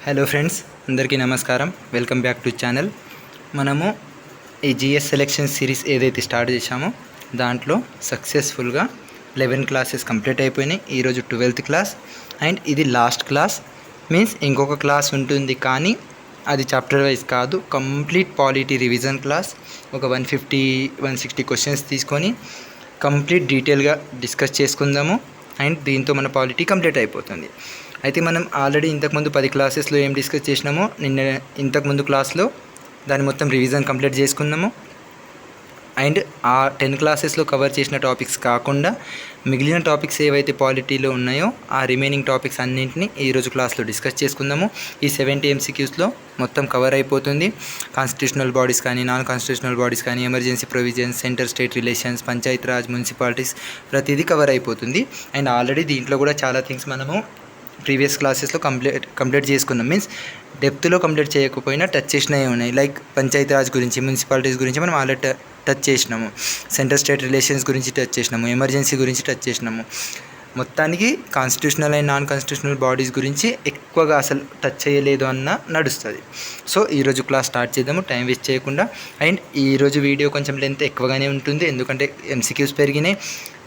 Hello friends, అందరికీ నమస్కారం. Welcome back to channel. మనము ఈ జిఎస్ సెలెక్షన్ సిరీస్ ఏదైతే స్టార్ట్ చేశామో దాంట్లో సక్సెస్ఫుల్గా 11 క్లాసెస్ కంప్లీట్ అయిపోయినాయి. ఈరోజు 12th క్లాస్ అండ్ ఇది లాస్ట్ క్లాస్. మీన్స్ ఇంకొక క్లాస్ ఉంటుంది, కానీ అది చాప్టర్ వైజ్ కాదు, కంప్లీట్ పాలిటీ రివిజన్ క్లాస్. ఒక 150-160 క్వశ్చన్స్ తీసుకొని కంప్లీట్ డీటెయిల్గా డిస్కస్ చేసుకుందాము. అండ్ దీంతో మన పాలిటీ కంప్లీట్ అయిపోతుంది. అయితే మనం ఆల్రెడీ ఇంతకుముందు 10 క్లాసెస్లో ఏం డిస్కస్ చేసినామో ఇంతకుముందు క్లాస్లో దాన్ని మొత్తం రివిజన్ కంప్లీట్ చేసుకున్నాము. అండ్ ఆ 10 క్లాసెస్లో కవర్ చేసిన టాపిక్స్ కాకుండా మిగిలిన టాపిక్స్ ఏవైతే పాలిటీలో ఉన్నాయో ఆ రిమైనింగ్ టాపిక్స్ అన్నింటినీ ఈరోజు క్లాస్లో డిస్కస్ చేసుకుందాము. ఈ 70 MCQస్లో మొత్తం కవర్ అయిపోతుంది. కాన్స్టిట్యూషనల్ బాడీస్ కానీ, నాన్ కాన్స్టిట్యూషనల్ బాడీస్ కానీ, emergency provisions, centre state relations, Panchayat Raj, municipalities, ప్రతిదీ కవర్ అయిపోతుంది. అండ్ ఆల్రెడీ దీంట్లో కూడా చాలా థింగ్స్ మనము ప్రీవియస్ క్లాసెస్లో కంప్లీట్ చేసుకున్నాం. మీన్స్ డెప్త్లో కంప్లీట్ చేయకపోయినా టచ్ చేసినవి ఉన్నాయి. లైక్ పంచాయతీ రాజ్ గురించి, మున్సిపాలిటీస్ గురించి మనం ఆల్రెడీ టచ్ చేసినాము. సెంటర్ స్టేట్ రిలేషన్స్ గురించి టచ్ చేసినాము. ఎమర్జెన్సీ గురించి టచ్ చేసినాము. మొత్తానికి constitutional and non constitutional bodies గురించి ఎక్కువగా అసలు టచ్ చేయలేదు అన్న నడుస్తుంది. సో ఈరోజు క్లాస్ స్టార్ట్ చేద్దాము టైం వేస్ట్ చేయకుండా. అండ్ ఈరోజు వీడియో కొంచెం లెంత్ ఎక్కువగానే ఉంటుంది, ఎందుకంటే MCQs పెరిగినాయి.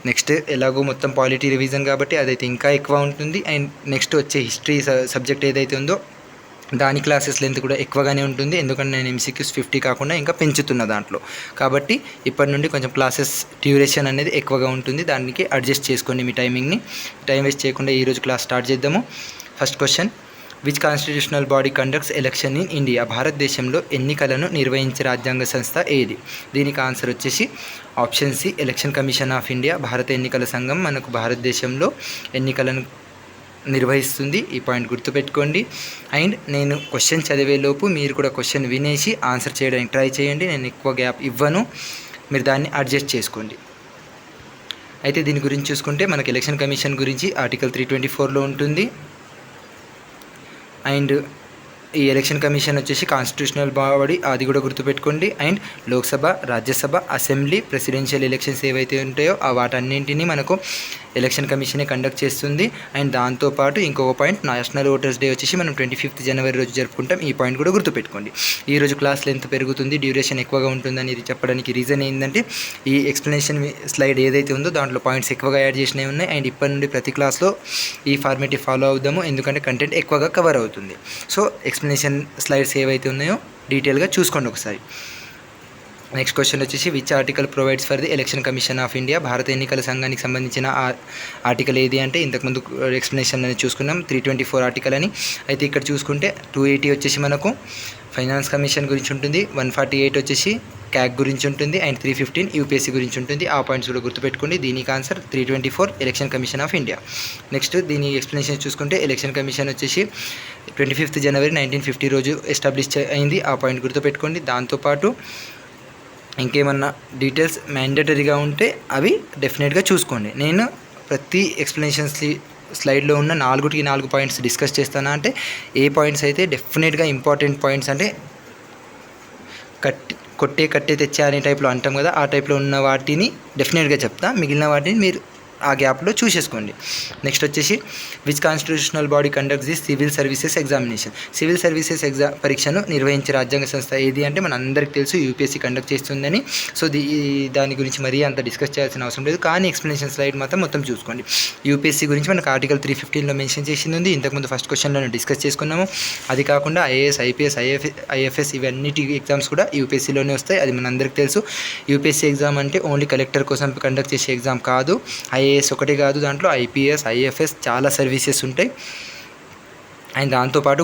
నెక్స్ట్ ఎలాగో మొత్తం పాలిటీ రివిజన్ కాబట్టి అదైతే ఇంకా ఎక్కువ ఉంటుంది. అండ్ నెక్స్ట్ వచ్చే హిస్టరీ సబ్జెక్ట్ ఏదైతే ఉందో దాని క్లాసెస్ లెంత్ కూడా ఎక్కువగానే ఉంటుంది, ఎందుకంటే నేను MCQs 50 కాకుండా ఇంకా పెంచుతున్న దాంట్లో. కాబట్టి ఇప్పటి నుండి కొంచెం క్లాసెస్ డ్యూరేషన్ అనేది ఎక్కువగా ఉంటుంది, దానికి అడ్జస్ట్ చేసుకోండి మీ టైమింగ్ని. టైం వేస్ట్ చేయకుండా ఈరోజు క్లాస్ స్టార్ట్ చేద్దాము. First question: which constitutional body conducts election in India? భారతదేశంలో ఎన్నికలను నిర్వహించే రాజ్యాంగ సంస్థ ఏది? దీనికి ఆన్సర్ వచ్చేసి option C, election commission of India. భారత ఎన్నికల సంఘం మనకు భారతదేశంలో ఎన్నికలను నిర్వహిస్తుంది. ఈ పాయింట్ గుర్తుపెట్టుకోండి. అండ్ నేను క్వశ్చన్ చదివేలోపు మీరు కూడా క్వశ్చన్ వినేసి ఆన్సర్ చేయడానికి ట్రై చేయండి. నేను ఎక్కువ గ్యాప్ ఇవ్వను, మీరు దాన్ని అడ్జస్ట్ చేసుకోండి. అయితే దీని గురించి చూసుకుంటే మనకు ఎలక్షన్ కమిషన్ గురించి ఆర్టికల్ 324లో ఉంటుంది. అండ్ ఈ ఎలక్షన్ కమిషన్ వచ్చేసి కాన్స్టిట్యూషనల్ బాడీ, అది కూడా గుర్తుపెట్టుకోండి. And Lok Sabha, Rajya Sabha, assembly, presidential elections ఏవైతే ఉంటాయో వాటన్నింటినీ మనకు ఎలక్షన్ కమిషనే కండక్ట్ చేస్తుంది. అండ్ దాంతోపాటు ఇంకొక పాయింట్, నేషనల్ ఓటర్స్ డే వచ్చేసి మనం 25th జనవరి రోజు జరుపుకుంటాం. ఈ పాయింట్ కూడా గుర్తుపెట్టుకోండి. ఈరోజు క్లాస్ లెంత్ పెరుగుతుంది, డ్యూరేషన్ ఎక్కువగా ఉంటుందని ఇది చెప్పడానికి రీజన్ ఏంటంటే ఈ ఎక్స్ప్లెనేషన్ స్లైడ్ ఏదైతే ఉందో దాంట్లో పాయింట్స్ ఎక్కువగా యాడ్ చేసినవి ఉన్నాయి. అండ్ ఇప్పటి నుండి ప్రతి క్లాస్లో ఈ ఫార్మేట్ ఫాలో అవుదాము, ఎందుకంటే కంటెంట్ ఎక్కువగా కవర్ అవుతుంది. సో ఎక్స్ప్లెనేషన్ స్లైడ్స్ ఏవైతే ఉన్నాయో డీటెయిల్గా చూసుకోండి ఒకసారి. నెక్స్ట్ క్వశ్చన్ వచ్చేసి which article provides for the election commission of India? భారత ఎన్నికల సంఘానికి సంబంధించిన ఆర్టికల్ ఏది అంటే ఇంతకుముందు ఎక్స్ప్లెనేషన్ అనేది చూసుకున్నాం, 324 ఆర్టికల్ అని. అయితే ఇక్కడ చూసుకుంటే 280 వచ్చేసి మనకు ఫైనాన్స్ కమిషన్ గురించి ఉంటుంది, 148 వచ్చేసి క్యాగ్ గురించి ఉంటుంది, అండ్ 315 UPSC గురించి ఉంటుంది. ఆ పాయింట్స్ కూడా గుర్తుపెట్టుకోండి. దీనికి answer 324 election commission of India. Next దీని ఎక్స్ప్లెనేషన్ చూసుకుంటే ఎలక్షన్ కమిషన్ వచ్చేసి 25th జనవరి 1950 రోజు ఎస్టాబ్లిష్ అయింది. ఆ పాయింట్ గుర్తుపెట్టుకోండి. దాంతోపాటు ఇంకేమన్నా డీటెయిల్స్ మ్యాండేటరీగా ఉంటే అవి డెఫినెట్గా చూసుకోండి. నేను ప్రతి ఎక్స్ప్లెనేషన్ స్లైడ్లో ఉన్న 4 పాయింట్స్ డిస్కస్ చేస్తానా అంటే ఏ పాయింట్స్ అయితే డెఫినెట్గా ఇంపార్టెంట్ పాయింట్స్ అంటే కట్టే తెచ్చా అనే టైప్లో అంటాం కదా, ఆ టైప్లో ఉన్న వాటిని డెఫినెట్గా చెప్తా. మిగిలిన వాటిని మీరు ఆ గ్యాప్లో చూసేసుకోండి. నెక్స్ట్ వచ్చేసి which constitutional body conducts the civil services examination? Civil services పరీక్షను నిర్వహించే రాజ్యాంగ సంస్థ ఏది అంటే మన అందరికీ తెలుసు, UPSC కండక్ట్ చేస్తుందని. సో దాని గురించి మరీ అంత డిస్కస్ చేయాల్సిన అవసరం లేదు, కానీ ఎక్స్ప్లెనేషన్ స్లైడ్ మొత్తం చూసుకోండి. UPSC గురించి మనకు ఆర్టికల్ 315లో మెన్షన్ చేసింది ఉంది, ఇంతకుముందు ఫస్ట్ క్వశ్చన్లో డిస్కస్ చేసుకున్నాము. అది కాకుండా IAS, IPS, IFS ఇవన్నిటి ఎగ్జామ్స్ కూడా UPSCలోనే వస్తాయి, అది మన అందరికీ తెలుసు. UPSC ఎగ్జామ్ అంటే ఓన్లీ కలెక్టర్ కోసం కండక్ట్ చేసే ఎగ్జామ్ కాదు. IAS ఒకటి కాదు, దాంట్లో IPS, IFS చాలా సర్వీసెస్ ఉంటాయి. అండ్ దాంతోపాటు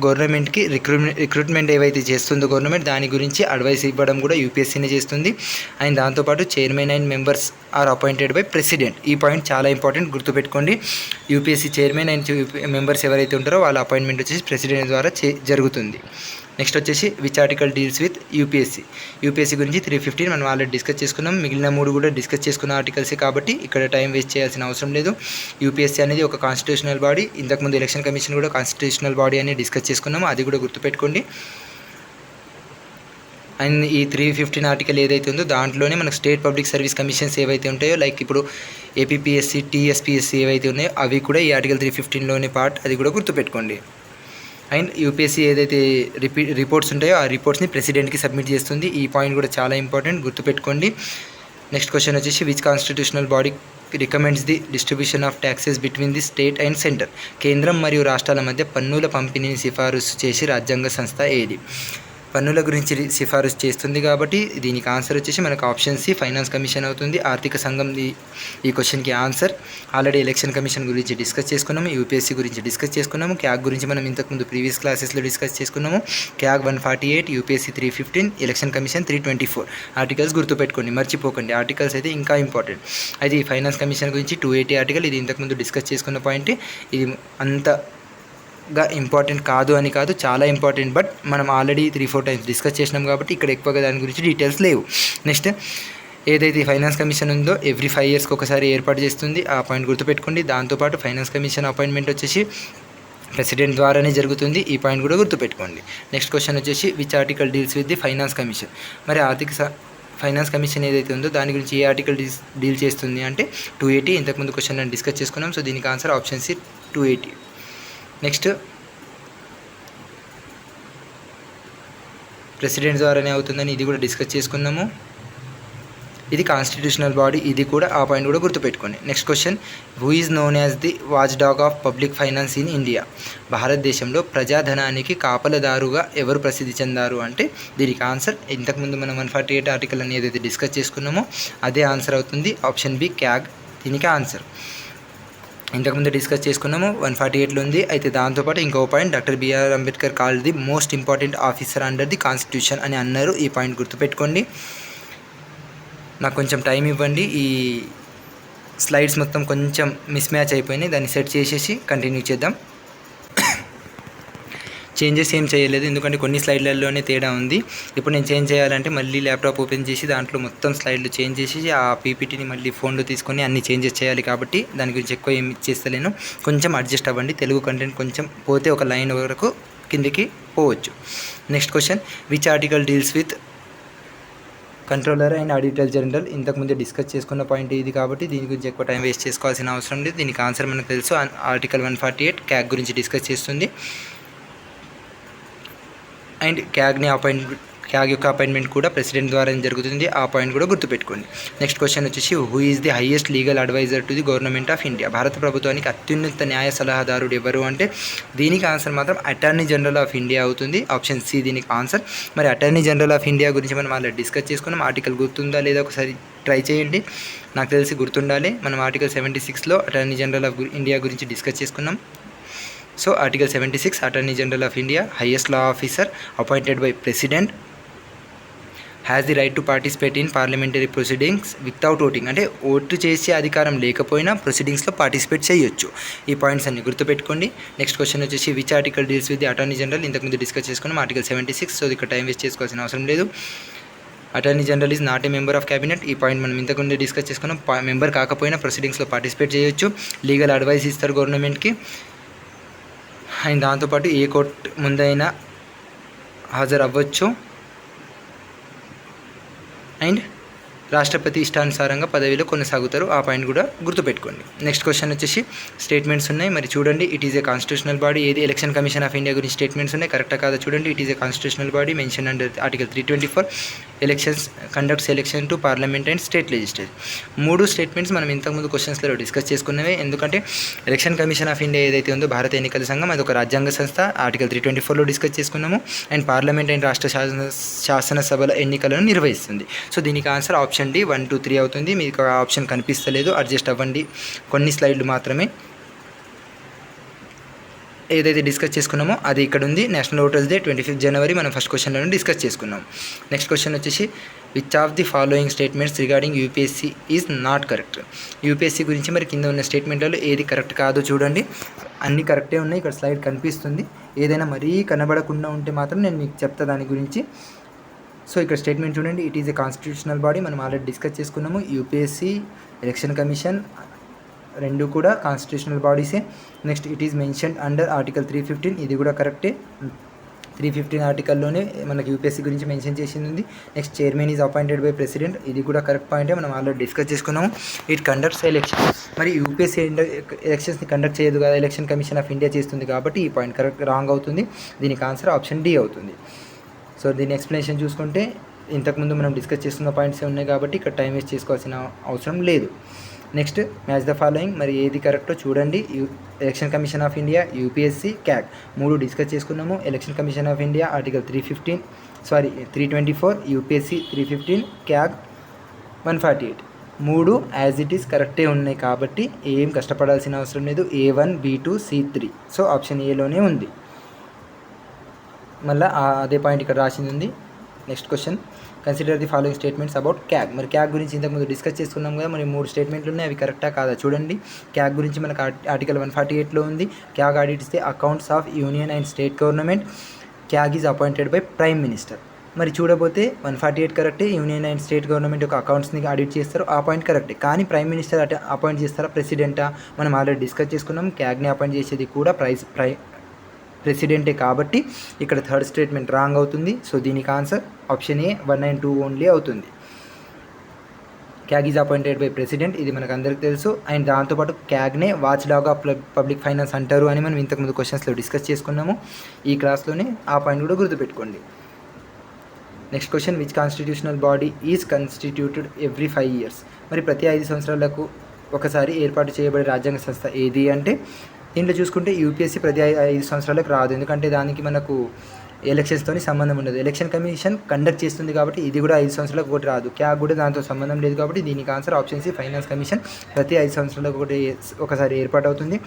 గవర్నమెంట్కి రిక్రూట్మెంట్ ఏవైతే చేస్తుందో గవర్నమెంట్, దాని గురించి అడ్వైస్ ఇవ్వడం కూడా UPSCనే చేస్తుంది. అండ్ దాంతోపాటు chairman and members are appointed by president. ఈ పాయింట్ చాలా ఇంపార్టెంట్, గుర్తుపెట్టుకోండి. UPSC చైర్మన్ అండ్ మెంబర్స్ ఎవరైతే ఉంటారో వాళ్ళ అపాయింట్మెంట్ వచ్చేసి ప్రెసిడెంట్ ద్వారా జరుగుతుంది. నెక్స్ట్ వచ్చేసి which article deals with UPSC గురించి 315 మనం ఆల్రెడీ డిస్కస్ చేసుకున్నాం. మిగిలిన 3 కూడా డిస్కస్ చేసుకున్న ఆర్టికల్సే కాబట్టి ఇక్కడ టైం వేస్ట్ చేయాల్సిన అవసరం లేదు. యూపీఎస్సీ అనేది ఒక కాన్స్టిట్యూషనల్ బాడీ. ఇంతకుముందు ఎలక్షన్ కమిషన్ కూడా కాన్స్టిట్యూషనల్ బాడీ అని డిస్కస్ చేసుకున్నాము, అది కూడా గుర్తుపెట్టుకోండి. అండ్ ఈ 315 ఆర్టికల్ ఏదైతే ఉందో దాంట్లోనే మనకు స్టేట్ పబ్లిక్ సర్వీస్ కమిషన్స్ ఏవైతే ఉంటాయో, లైక్ ఇప్పుడు ఏపీపీఎస్సీ, టీఎస్పీఎస్సీ ఏవైతే ఉన్నాయో అవి కూడా ఈ ఆర్టికల్ 315లోని పార్ట్, అది కూడా గుర్తుపెట్టుకోండి. అండ్ యూపీఎస్సీ ఏదైతే రిపోర్ట్స్ ఉంటాయో ఆ రిపోర్ట్స్ని ప్రెసిడెంట్కి సబ్మిట్ చేస్తుంది. ఈ పాయింట్ కూడా చాలా ఇంపార్టెంట్, గుర్తుపెట్టుకోండి. నెక్స్ట్ క్వశ్చన్ వచ్చేసి which constitutional body recommends the distribution of taxes between the state and centre? కేంద్రం మరియు రాష్ట్రాల మధ్య పన్నుల పంపిణీని సిఫారసు చేసి రాజ్యాంగ సంస్థ ఏది? పన్నుల గురించి సిఫారసు చేస్తుంది కాబట్టి దీనికి ఆన్సర్ వచ్చేసి మనకు ఆప్షన్ సి, ఫైనాన్స్ కమిషన్ అవుతుంది. ఆర్థిక సంఘం ఈ క్వశ్చన్కి ఆన్సర్. ఆల్రెడీ ఎలక్షన్ కమిషన్ గురించి డిస్కస్ చేసుకున్నాము, యూపీఎస్సీ గురించి డిస్కస్ చేసుకున్నాము, క్యాగ్ గురించి మనం ఇంతకుముందు ప్రీవియస్ క్లాసెస్లో డిస్కస్ చేసుకున్నాము. CAG 148, UPSC 315, election commission 324. Articles గుర్తుపెట్టుకోండి, మర్చిపోకండి. ఆర్టికల్స్ అయితే ఇంకా ఇంపార్టెంట్. అది ఫైనాన్స్ కమిషన్ గురించి 280 ఆర్టికల్, ఇది ఇంతకుముందు డిస్కస్ చేసుకున్న పాయింట్. ఇది అంత ఇంపార్టెంట్ కాదు అని కాదు, చాలా ఇంపార్టెంట్. బట్ మనం ఆల్రెడీ 3-4 టైమ్స్ డిస్కస్ చేసినాం కాబట్టి ఇక్కడ ఎక్కువగా దాని గురించి డీటెయిల్స్ లేవు. నెక్స్ట్ ఏదైతే ఫైనాన్స్ కమిషన్ ఉందో ఎవ్రీ 5 ఇయర్స్కి ఒకసారి ఏర్పాటు చేస్తుంది, ఆ పాయింట్ గుర్తుపెట్టుకోండి. దాంతోపాటు ఫైనాన్స్ కమిషన్ అపాయింట్మెంట్ వచ్చేసి ప్రెసిడెంట్ ద్వారానే జరుగుతుంది, ఈ పాయింట్ కూడా గుర్తుపెట్టుకోండి. నెక్స్ట్ క్వశ్చన్ వచ్చేసి which article deals with the finance commission? మరి ఫైనాన్స్ కమిషన్ ఏదైతే ఉందో దాని గురించి ఏ ఆర్టికల్ డీల్ చేస్తుంది అంటే 280. ఇంతకుముందు క్వశ్చన్ డిస్కస్ చేసుకున్నాం, సో దీనికి answer option C, 280. Next president ద్వారానే అవుతుందని ఇది కూడా డిస్కస్ చేసుకున్నాము. ఇది కాన్స్టిట్యూషనల్ బాడీ, ఇది కూడా ఆ పాయింట్ కూడా గుర్తుపెట్టుకోండి. Next question who is known as the watch dog of public finance in India? భారతదేశంలో ప్రజాధనానికి కాపలదారుగా ఎవరు ప్రసిద్ధి చెందారు అంటే దీనికి ఆన్సర్ ఇంతకుముందు మనం 148 ఆర్టికల్ అని ఏదైతే డిస్కస్ చేసుకున్నామో అదే ఆన్సర్ అవుతుంది, ఆప్షన్ బి, క్యాగ్. దీనికి ఆన్సర్ ఇంతకుముందు డిస్కస్ చేసుకున్నాము, 148లో ఉంది. అయితే దాంతోపాటు ఇంకో point, doctor BR Ambedkar called the most important officer under the constitution అని అన్నారు, ఈ పాయింట్ గుర్తుపెట్టుకోండి. నాకు కొంచెం టైం ఇవ్వండి, ఈ స్లైడ్స్ మొత్తం కొంచెం మిస్ మ్యాచ్ అయిపోయినాయి, దాన్ని సెట్ చేసేసి కంటిన్యూ చేద్దాం. చేంజెస్ ఏం చేయలేదు ఎందుకంటే కొన్ని స్లైడ్లలోనే తేడా ఉంది. ఇప్పుడు నేను చేంజ్ చేయాలంటే మళ్ళీ ల్యాప్టాప్ ఓపెన్ చేసి దాంట్లో మొత్తం స్లైడ్లు చేంజ్ చేసి ఆ పీపీటీని మళ్ళీ ఫోన్లో తీసుకొని అన్ని చేంజెస్ చేయాలి కాబట్టి దాని గురించి ఎక్కువ ఏం చేస్తలేను. కొంచెం అడ్జస్ట్ అవ్వండి, తెలుగు కంటెంట్ కొంచెం పోతే ఒక లైన్ వరకు కిందికి పోవచ్చు. Next question which article deals with controller and auditor general? ఇంతకుముందే డిస్కస్ చేసుకున్న పాయింట్ ఇది కాబట్టి దీని గురించి ఎక్కువ టైం వేస్ట్ చేసుకోవాల్సిన అవసరం లేదు. దీనికి ఆన్సర్ మనకు తెలుసు, ఆర్టికల్ 148 క్యాగ్ గురించి డిస్కస్ చేస్తుంది. అండ్ క్యాగ్ యొక్క అపాయింట్మెంట్ కూడా ప్రెసిడెంట్ ద్వారా జరుగుతుంది, ఆ పాయింట్ కూడా గుర్తుపెట్టుకోండి. నెక్స్ట్ క్వశ్చన్ వచ్చేసి who is the highest legal adviser to the government of India? భారత ప్రభుత్వానికి అత్యున్నత న్యాయ సలహాదారుడు ఎవరు అంటే దీనికి ఆన్సర్ మాత్రం అటార్నీ జనరల్ ఆఫ్ ఇండియా అవుతుంది, ఆప్షన్ సి దీనికి ఆన్సర్. మరి అటార్నీ జనరల్ ఆఫ్ ఇండియా గురించి మనం ఆల్రెడీ డిస్కస్ చేసుకున్నాం, ఆర్టికల్ గుర్తుందా లేదా ఒకసారి ట్రై చేయండి, నాకు తెలిసి గుర్తుండాలి. మనం ఆర్టికల్ 76లో అటార్నీ జనరల్ ఆఫ్ ఇండియా గురించి డిస్కస్ చేసుకున్నాం. So article 76 attorney general of India, highest law officer appointed by president, has the right to participate in parliamentary proceedings without voting, అంటే ఓటు చేసే అధికారం లేకపోయినా ప్రొసీడింగ్స్లో పార్టిసిపేట్ చేయొచ్చు. ఈ పాయింట్స్ అన్ని గుర్తుపెట్టుకోండి. నెక్స్ట్ క్వశ్చన్ వచ్చేసి which article deals with the attorney general? ఇంతకుముందు డిస్కస్ చేసుకున్నాం, ఆర్టికల్ 76. సో ఇక్కడ టైం వేస్ట్ చేసుకోవాల్సిన అవసరం లేదు. Attorney general is not a member of cabinet, ఈ పాయింట్ మనం ఇంతకుముందు డిస్కస్ చేసుకున్నాం. మెంబర్ కాకపోయినా ప్రొసీడింగ్స్లో పార్టిసిపేట్ చేయొచ్చు, లీగల్ అడ్వైస్ ఇస్తారు గవర్నమెంట్కి. అండ్ దాంతోపాటు ఏ కోర్టు ముందైనా హాజరు అవ్వచ్చు. అండ్ రాష్ట్రపతి ఇష్టానుసారంగా పదవిలో కొనసాగుతారు, ఆ పాయింట్ కూడా గుర్తుపెట్టుకోండి. నెక్స్ట్ క్వశ్చన్ వచ్చేసి స్టేట్మెంట్స్ ఉన్నాయి, మరి చూడండి. It is a constitutional body, ఏది ఎలక్షన్ కమిషన్ ఆఫ్ ఇండియా గురించి స్టేట్మెంట్స్ ఉన్నాయి, కరెక్టా కాదా చూడండి. It is a constitutional body mention under article 324, elections conducts election to parliament and state legislature. 3 statements మనం ఇంతకుముందు క్వశ్చన్స్లో డిస్కస్ చేసుకున్నవే, ఎందుకంటే ఎలక్షన్ కమిషన్ ఆఫ్ ఇండియా ఏదైతే ఉందో భారత ఎన్నికల సంఘం, అది ఒక రాజ్యాంగ సంస్థ, ఆర్టికల్ 324లో డిస్కస్ చేసుకున్నాము. అండ్ పార్లమెంట్ అండ్ రాష్ట్ర శాసనసభల ఎన్నికలను నిర్వహిస్తుంది. సో దీనికి ఆన్సర్ ఆప్షన్ డి 1, 2, 3 అవుతుంది. మీకు ఆప్షన్ కనిపిస్తలేదు, అడ్జస్ట్ అవ్వండి, కొన్ని స్లైడ్లు మాత్రమే. ఏదైతే డిస్కస్ చేసుకున్నామో అది ఇక్కడ ఉంది. నేషనల్ ఓటర్స్ డే 25 జనవరి మనం ఫస్ట్ క్వశ్చన్లో డిస్కస్ చేసుకున్నాం. నెక్స్ట్ క్వశ్చన్ వచ్చేసి which of the following statements regarding UPSC is not correct? UPSC గురించి మరి కింద ఉన్న స్టేట్మెంట్లలో ఏది కరెక్ట్ కాదో చూడండి. అన్నీ కరెక్టే ఉన్నాయి, ఇక్కడ స్లైడ్ కనిపిస్తుంది. ఏదైనా మరీ కనబడకుండా ఉంటే మాత్రం నేను మీకు చెప్తా దాని గురించి. సో ఇక్కడ స్టేట్మెంట్ చూడండి, it is a constitutional body, మనం ఆల్రెడీ డిస్కస్ చేసుకున్నాము. యూపీఎస్సీ, ఎలక్షన్ కమిషన్ రెండు కూడా కాన్స్టిట్యూషనల్ బాడీసే. Next it is mention under article 315, ఇది కూడా కరెక్టే. 315 ఆర్టికల్లోనే మనకి యూపీఎస్సీ గురించి మెన్షన్ చేసింది ఉంది. Next chairman is appointed by president, ఇది కూడా కరెక్ట్ పాయింటే, మనం ఆల్రెడీ డిస్కస్ చేసుకున్నాము. ఇట్ కండక్ట్స్ ఎలక్షన్, మరి యూపీఎస్సీ ఎలక్షన్స్ని కండక్ట్ చేయదు కదా, ఎలక్షన్ కమిషన్ ఆఫ్ ఇండియా చేస్తుంది కాబట్టి ఈ పాయింట్ కరెక్ట్ రాంగ్ అవుతుంది. దీనికి ఆన్సర్ ఆప్షన్ డి అవుతుంది. సో దీని ఎక్స్ప్లెనేషన్ చూసుకుంటే ఇంతకుముందు మనం డిస్కస్ చేస్తున్న పాయింట్సే ఉన్నాయి కాబట్టి ఇక్కడ టైం వేస్ట్ చేసుకోవాల్సిన అవసరం లేదు. నెక్స్ట్ మ్యాచ్ ద ఫాలోయింగ్, మరి ఏది కరెక్టో చూడండి. Election commission of India, UPSC, CAG 3 discuss చేసుకున్నాము. Election commission of India article 324, UPSC 315, CAG 148, 3 as it is కరెక్టే ఉన్నాయి కాబట్టి ఏం కష్టపడాల్సిన అవసరం లేదు. A1, B2, C3, so option ఏలోనే ఉంది. మళ్ళీ అదే పాయింట్ ఇక్కడ రాసింది ఉంది. Next question, consider the following statements about CAG. మరి క్యాగ్ గురించి ఇంతకుముందు డిస్కస్ చేసుకున్నాం కదా, మరి 3 స్టేట్మెంట్లు ఉన్నాయి, అవి కరెక్టా కాదా చూడండి. క్యాగ్ గురించి మనకు ఆర్టికల్ 148లో ఉంది. CAG audits the accounts of union and state government. CAG is appointed by prime minister. మరి చూడబోతే 148 కరెక్టే, యూనియన్ అండ్ స్టేట్ గవర్నమెంట్ యొక్క అకౌంట్స్ని ఆడిట్ చేస్తారు, ఆ పాయింట్ కరెక్టే. కానీ ప్రైమ్ మినిస్టర్ అపాయింట్ చేస్తారా, ప్రెసిడెంటా? మనం ఆల్రెడీ డిస్కస్ చేసుకున్నాం. క్యాగ్ని అపాయింట్ చేసేది కూడా ప్రెసిడెంటే కాబట్టి ఇక్కడ థర్డ్ స్టేట్మెంట్ రాంగ్ అవుతుంది. సో దీనికి answer option A 1 and 2 only అవుతుంది. CAG is appointed by president, ఇది మనకు అందరికీ తెలుసు. అండ్ దాంతోపాటు క్యాగ్నే watchdog of public finance అంటారు అని మనం ఇంతకుముందు క్వశ్చన్స్లో డిస్కస్ చేసుకున్నాము. ఈ క్లాస్లోనే ఆ పాయింట్ కూడా గుర్తుపెట్టుకోండి. Next question, which constitutional body is constituted every 5 years. మరి ప్రతి 5 సంవత్సరాలకు ఒకసారి ఏర్పాటు చేయబడే రాజ్యాంగ సంస్థ ఏది అంటే, దీంట్లో చూసుకుంటే యూపీఎస్సీ ప్రతి 5 సంవత్సరాలకు రాదు, ఎందుకంటే దానికి మనకు ఎలక్షన్స్తో సంబంధం ఉండదు. ఎలక్షన్ కమిషన్ కండక్ట్ చేస్తుంది కాబట్టి ఇది కూడా 5 సంవత్సరాలకు ఒకటి రాదు. క్యాగ్ కూడా దాంతో సంబంధం లేదు కాబట్టి దీనికి answer option C, finance commission. ప్రతి 5 సంవత్సరాలకు ఒకసారి ఏర్పాటు అవుతుంది.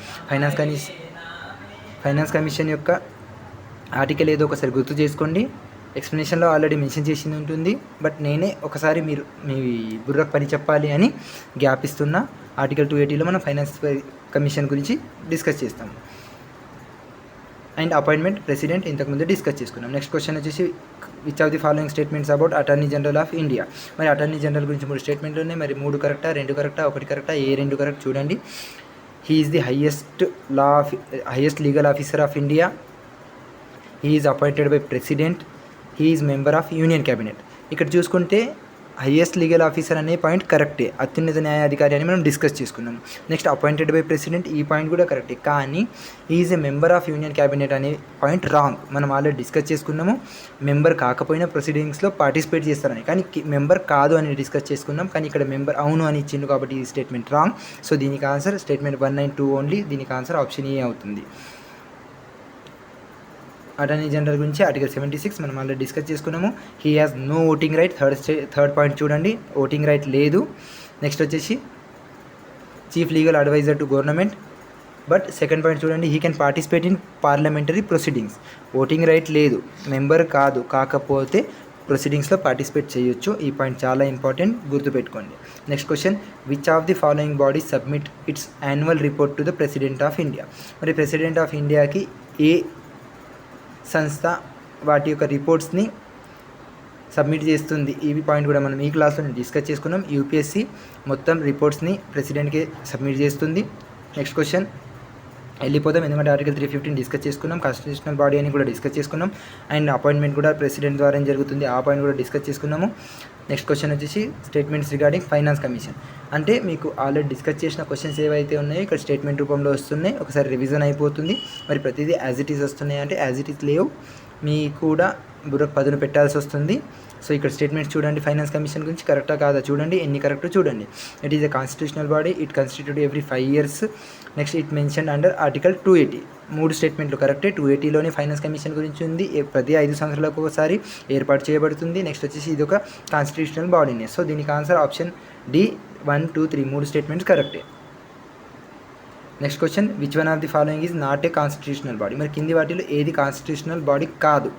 ఫైనాన్స్ కమిషన్ యొక్క ఆర్టికల్ ఏదో ఒకసారి గుర్తు చేసుకోండి. ఎక్స్ప్లెనేషన్లో ఆల్రెడీ మెన్షన్ చేసింది ఉంటుంది, బట్ నేనే ఒకసారి మీరు మీ బుర్రకు పని చెప్పాలి అని గ్యాప్ ఇస్తున్నా. ఆర్టికల్ 280లో మనం ఫైనాన్స్ కమిషన్ గురించి డిస్కస్ చేస్తాం. అండ్ అపాయింట్మెంట్ ప్రెసిడెంట్ ఇంతకుముందు డిస్కస్ చేసుకున్నాం. నెక్స్ట్ క్వశ్చన్ వచ్చేసి, which of the following statements about attorney general of India. మరి అటార్నీ జనరల్ గురించి 3 స్టేట్మెంట్లు ఉన్నాయి, మరి 3 కరెక్టా, 2 కరెక్టా, 1 కరెక్టా, ఏ 2 కరెక్ట్ చూడండి. He is the highest legal officer of India. He is appointed by president. He is member of union cabinet. ఇక్కడ చూసుకుంటే హైయెస్ట్ లీగల్ ఆఫీసర్ అనే పాయింట్ కరెక్టే, అత్యున్నత న్యాయాధికారి అని మనం డిస్కస్ చేసుకున్నాం. నెక్స్ట్ అపాయింటెడ్ బై ప్రెసిడెంట్, ఈ పాయింట్ కూడా కరెక్టే. కానీ is a member of union cabinet అనే పాయింట్ రాంగ్. మనం ఆల్రెడీ డిస్కస్ చేసుకున్నాము, మెంబర్ కాకపోయినా ప్రొసీడింగ్స్లో పార్టిసిపేట్ చేస్తారని, కానీ మెంబర్ కాదు అని డిస్కస్ చేసుకున్నాం. కానీ ఇక్కడ మెంబర్ అవును అని ఇచ్చిండు కాబట్టి ఈ స్టేట్మెంట్ రాంగ్. సో దీనికి ఆన్సర్ స్టేట్మెంట్ 1 and 2 ఓన్లీ. దీనికి ఆన్సర్ ఆప్షన్ ఏ అవుతుంది. అటార్నీ జనరల్ గురించి ఆర్టికల్ 76 మనం ఆల్రెడీ డిస్కస్ చేసుకున్నాము. He has no voting right. Third point చూడండి, ఓటింగ్ రైట్ లేదు. నెక్స్ట్ వచ్చేసి chief legal adviser to government. But second point చూడండి, he can participate in parliamentary proceedings. Voting right లేదు, member కాదు, కాకపోతే ప్రొసీడింగ్స్లో పార్టిసిపేట్ చేయొచ్చు. ఈ పాయింట్ చాలా ఇంపార్టెంట్, గుర్తుపెట్టుకోండి. Next question, which of the following body submit it's annual report to the president of India. మరి president of ఇండియాకి ఏ సంస్థ వాటి యొక్క రిపోర్ట్స్ని సబ్మిట్ చేస్తుంది? ఈ పాయింట్ కూడా మనం ఈ క్లాస్లో డిస్కస్ చేసుకున్నాం. యూపీఎస్సీ మొత్తం రిపోర్ట్స్ని ప్రెసిడెంట్కి సబ్మిట్ చేస్తుంది. నెక్స్ట్ క్వశ్చన్ వెళ్ళిపోతాం, ఎందుకంటే ఆర్టికల్ 315 డిస్కస్ చేసుకున్నాం, కాన్స్టిట్యూషనల్ బాడీ అని కూడా డిస్కస్ చేసుకున్నాం. అండ్ అపాయింట్మెంట్ కూడా ప్రెసిడెంట్ ద్వారా జరుగుతుంది, ఆ పాయింట్ కూడా డిస్కస్ చేసుకున్నాము. నెక్స్ట్ క్వశ్చన్ వచ్చేసి స్టేట్మెంట్స్ రిగార్డింగ్ ఫైనాన్స్ కమిషన్. అంటే మీకు ఆల్రెడీ డిస్కస్ చేసిన క్వశ్చన్స్ ఏవైతే ఉన్నాయో ఇక్కడ స్టేట్మెంట్ రూపంలో వస్తున్నాయి, ఒకసారి రివిజన్ అయిపోతుంది. మరి ప్రతిదీ యాజ్ ఇట్ ఈస్ వస్తున్నాయి అంటే యాజ్ ఇట్ ఈస్ లేవు, మీకు కూడా బుర్రకు పదును పెట్టాల్సి వస్తుంది. సో ఇక్కడ స్టేట్మెంట్స్ చూడండి, ఫైనాన్స్ కమిషన్ గురించి కరెక్టా కాదా చూడండి, ఎన్ని కరెక్టో చూడండి. It is a constitutional body, it constitute every 5 years. Next it mention under article 280. 3 స్టేట్మెంట్లు కరెక్టే. 280లోనే ఫైనాన్స్ కమిషన్ గురించి ఉంది, ప్రతి 5 సంవత్సరాలకు ఒకసారి ఏర్పాటు చేయబడుతుంది. నెక్స్ట్ వచ్చేసి ఇది ఒక కాన్స్టిట్యూషనల్ బాడీనే. సో దీనికి ఆన్సర్ ఆప్షన్ డి 1, 2, 3 3 స్టేట్మెంట్స్ కరెక్టే. Next question, which one of the following is not a constitutional body. మరి కింది వాటిలో ఏది కాన్స్టిట్యూషనల్ బాడీ కాదు?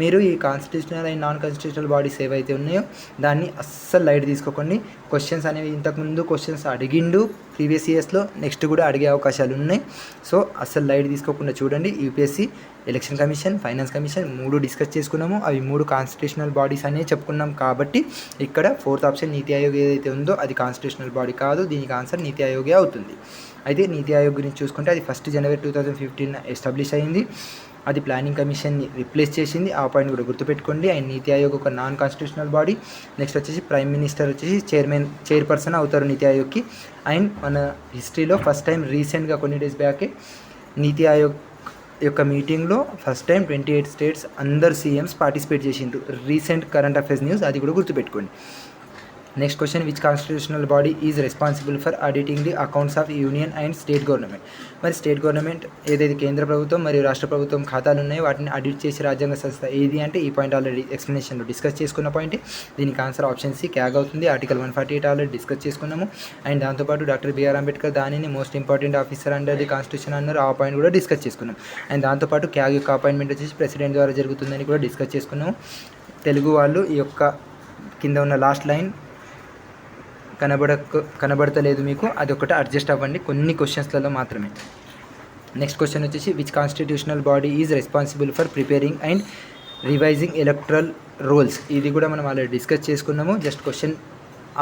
మీరు ఈ constitutional and non constitutional bodies ఏవైతే ఉన్నాయో దాన్ని అస్సలు లైట్ తీసుకోకండి. క్వశ్చన్స్ అనేవి ఇంతకుముందు క్వశ్చన్స్ అడిగిండు ప్రీవియస్ ఇయర్స్లో, నెక్స్ట్ కూడా అడిగే అవకాశాలు ఉన్నాయి. సో అస్సలు లైట్ తీసుకోకుండా చూడండి. UPSC, election commission, finance commission 3 discuss చేసుకున్నాము, అవి 3 కాన్స్టిట్యూషనల్ బాడీస్ అనే చెప్పుకున్నాం. కాబట్టి ఇక్కడ 4th ఆప్షన్ నీతి ఆయోగ్ ఏదైతే ఉందో అది కాన్స్టిట్యూషనల్ బాడీ కాదు, దీనికి ఆన్సర్ నీతి ఆయోగే అవుతుంది. అయితే నీతి ఆయోగ్ గురించి చూసుకుంటే అది 1st January 2015 ఎస్టాబ్లిష్ అయింది. అది ప్లానింగ్ కమిషన్ని రిప్లేస్ చేసింది, ఆ పాయింట్ కూడా గుర్తుపెట్టుకోండి. అండ్ నీతి ఆయోగ్ ఒక నాన్ కాన్స్టిట్యూషనల్ బాడీ. నెక్స్ట్ వచ్చేసి ప్రైమ్ మినిస్టర్ వచ్చేసి చైర్పర్సన్ అవుతారు నీతి ఆయోగ్కి. అండ్ మన హిస్టరీలో ఫస్ట్ టైం రీసెంట్గా కొన్ని డేస్ బ్యాకే నీతి ఆయోగ్ యొక్క మీటింగ్లో ఫస్ట్ టైం 28 స్టేట్స్ అందరు సీఎంస్ పార్టిసిపేట్ చేసిండ్రు. రీసెంట్ కరెంట్ అఫైర్స్ న్యూస్, అది కూడా గుర్తుపెట్టుకోండి. Next question, which constitutional body is responsible for auditing the accounts of union and state government? మరి స్టేట్ గవర్నమెంట్ ఏదైతే కేంద్ర ప్రభుత్వం మరియు రాష్ట్ర ప్రభుత్వం ఖాతాలు ఉన్నాయో వాటిని ఆడిట్ చేసే రాజ్యాంగ సంస్థ ఏది అంటే ఈ పాయింట్ ఆల్రెడీ ఎక్స్ప్లెనేషన్లో డిస్కస్ చేసుకున్న పాయింట్. దీనికి ఆన్సర్ ఆప్షన్ సి క్యాగ్ అవుతుంది. ఆర్టికల్ 148 ఆల్రెడీ డిస్కస్ చేసుకున్నాము. అండ్ దాంతోపాటు డాక్టర్ బిఆర్ అంబేద్కర్ దానిని most important officer under the constitution అన్నారు, ఆ పాయింట్ కూడా డిస్కస్ చేసుకున్నాం. అండ్ దాంతోపాటు క్యాగ్ యొక్క అపాయింట్మెంట్ వచ్చేసి ప్రెసిడెంట్ ద్వారా జరుగుతుందని కూడా డిస్కస్ చేసుకున్నాము. తెలుగు వాళ్ళు ఈ యొక్క కింద ఉన్న లాస్ట్ లైన్ కనబడతలేదు మీకు, అది ఒకటి అడ్జస్ట్ అవ్వండి కొన్ని క్వశ్చన్స్లలో మాత్రమే. నెక్స్ట్ క్వశ్చన్ వచ్చేసి, which constitutional body is responsible for preparing and revising electoral roles? ఇది కూడా మనం ఆల్రెడీ డిస్కస్ చేసుకున్నాము. జస్ట్ క్వశ్చన్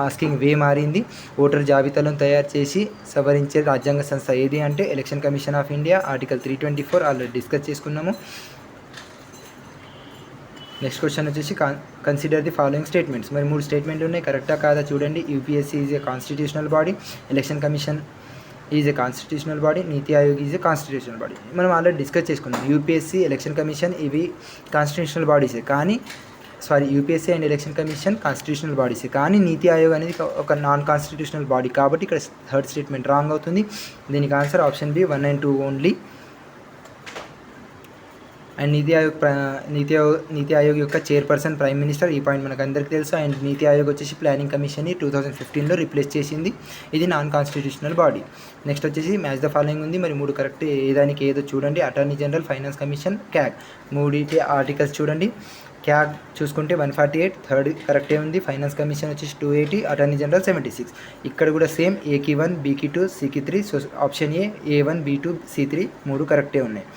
ఆస్కింగ్ వే మారింది. ఓటర్ జాబితాలను తయారు చేసి సవరించే రాజ్యాంగ సంస్థ ఏది అంటే election commission of India, article 324 already discuss చేసుకున్నాము. నెక్స్ట్ క్వశ్చన్ వచ్చేసి, కన్సిడర్ ది ఫాలోయింగ్ స్టేట్మెంట్స్. మరి 3 స్టేట్మెంట్లు ఉన్నాయి, కరెక్టా కాదా చూడండి. UPSC is a constitutional body, election commission is a constitutional body, Niti Aayog is a constitutional body. మనం ఆల్రెడీ డిస్కస్ చేసుకున్నాం. యూపీఎస్సీ, ఎలక్షన్ కమిషన్ ఇవి కాన్స్టిట్యూషనల్ బాడీసే, కానీ UPSC and election commission constitutional బాడీసే, కానీ నీతి ఆయోగ్ అనేది ఒక నాన్ కాన్స్టిట్యూషనల్ బాడీ కాబట్టి ఇక్కడ థర్డ్ స్టేట్మెంట్ రాంగ్ అవుతుంది. దీనికి answer option B 1 and 2 only. And NITI Aayog యొక్క చైర్పర్సన్ ప్రైమ్ మినిస్టర్, ఈ పాయింట్ మనకు అందరికీ తెలుసు. అండ్ నీతి ఆయోగ్ వచ్చేసి ప్లానింగ్ కమిషన్ని 2015లో రిప్లేస్ చేసింది, ఇది నాన్ కాన్స్టిట్యూషనల్ బాడీ. నెక్స్ట్ వచ్చేసి మ్యాచ్ ద ఫాలోయింగ్ ఉంది, మరి 3 కరెక్ట్, ఏదానికి ఏదో చూడండి. Attorney general, finance commission, CAG, 3 articles చూడండి. క్యాగ్ చూసుకుంటే 148 థర్డ్ కరెక్టే ఉంది, ఫైనాన్స్ కమిషన్ వచ్చేసి 280, అటార్నీ జనరల్ 76. ఇక్కడ కూడా సేమ్, ఏకి 1, బీకి 2, సికి 3. So option A1, B2, C3 3 కరెక్టే ఉన్నాయి.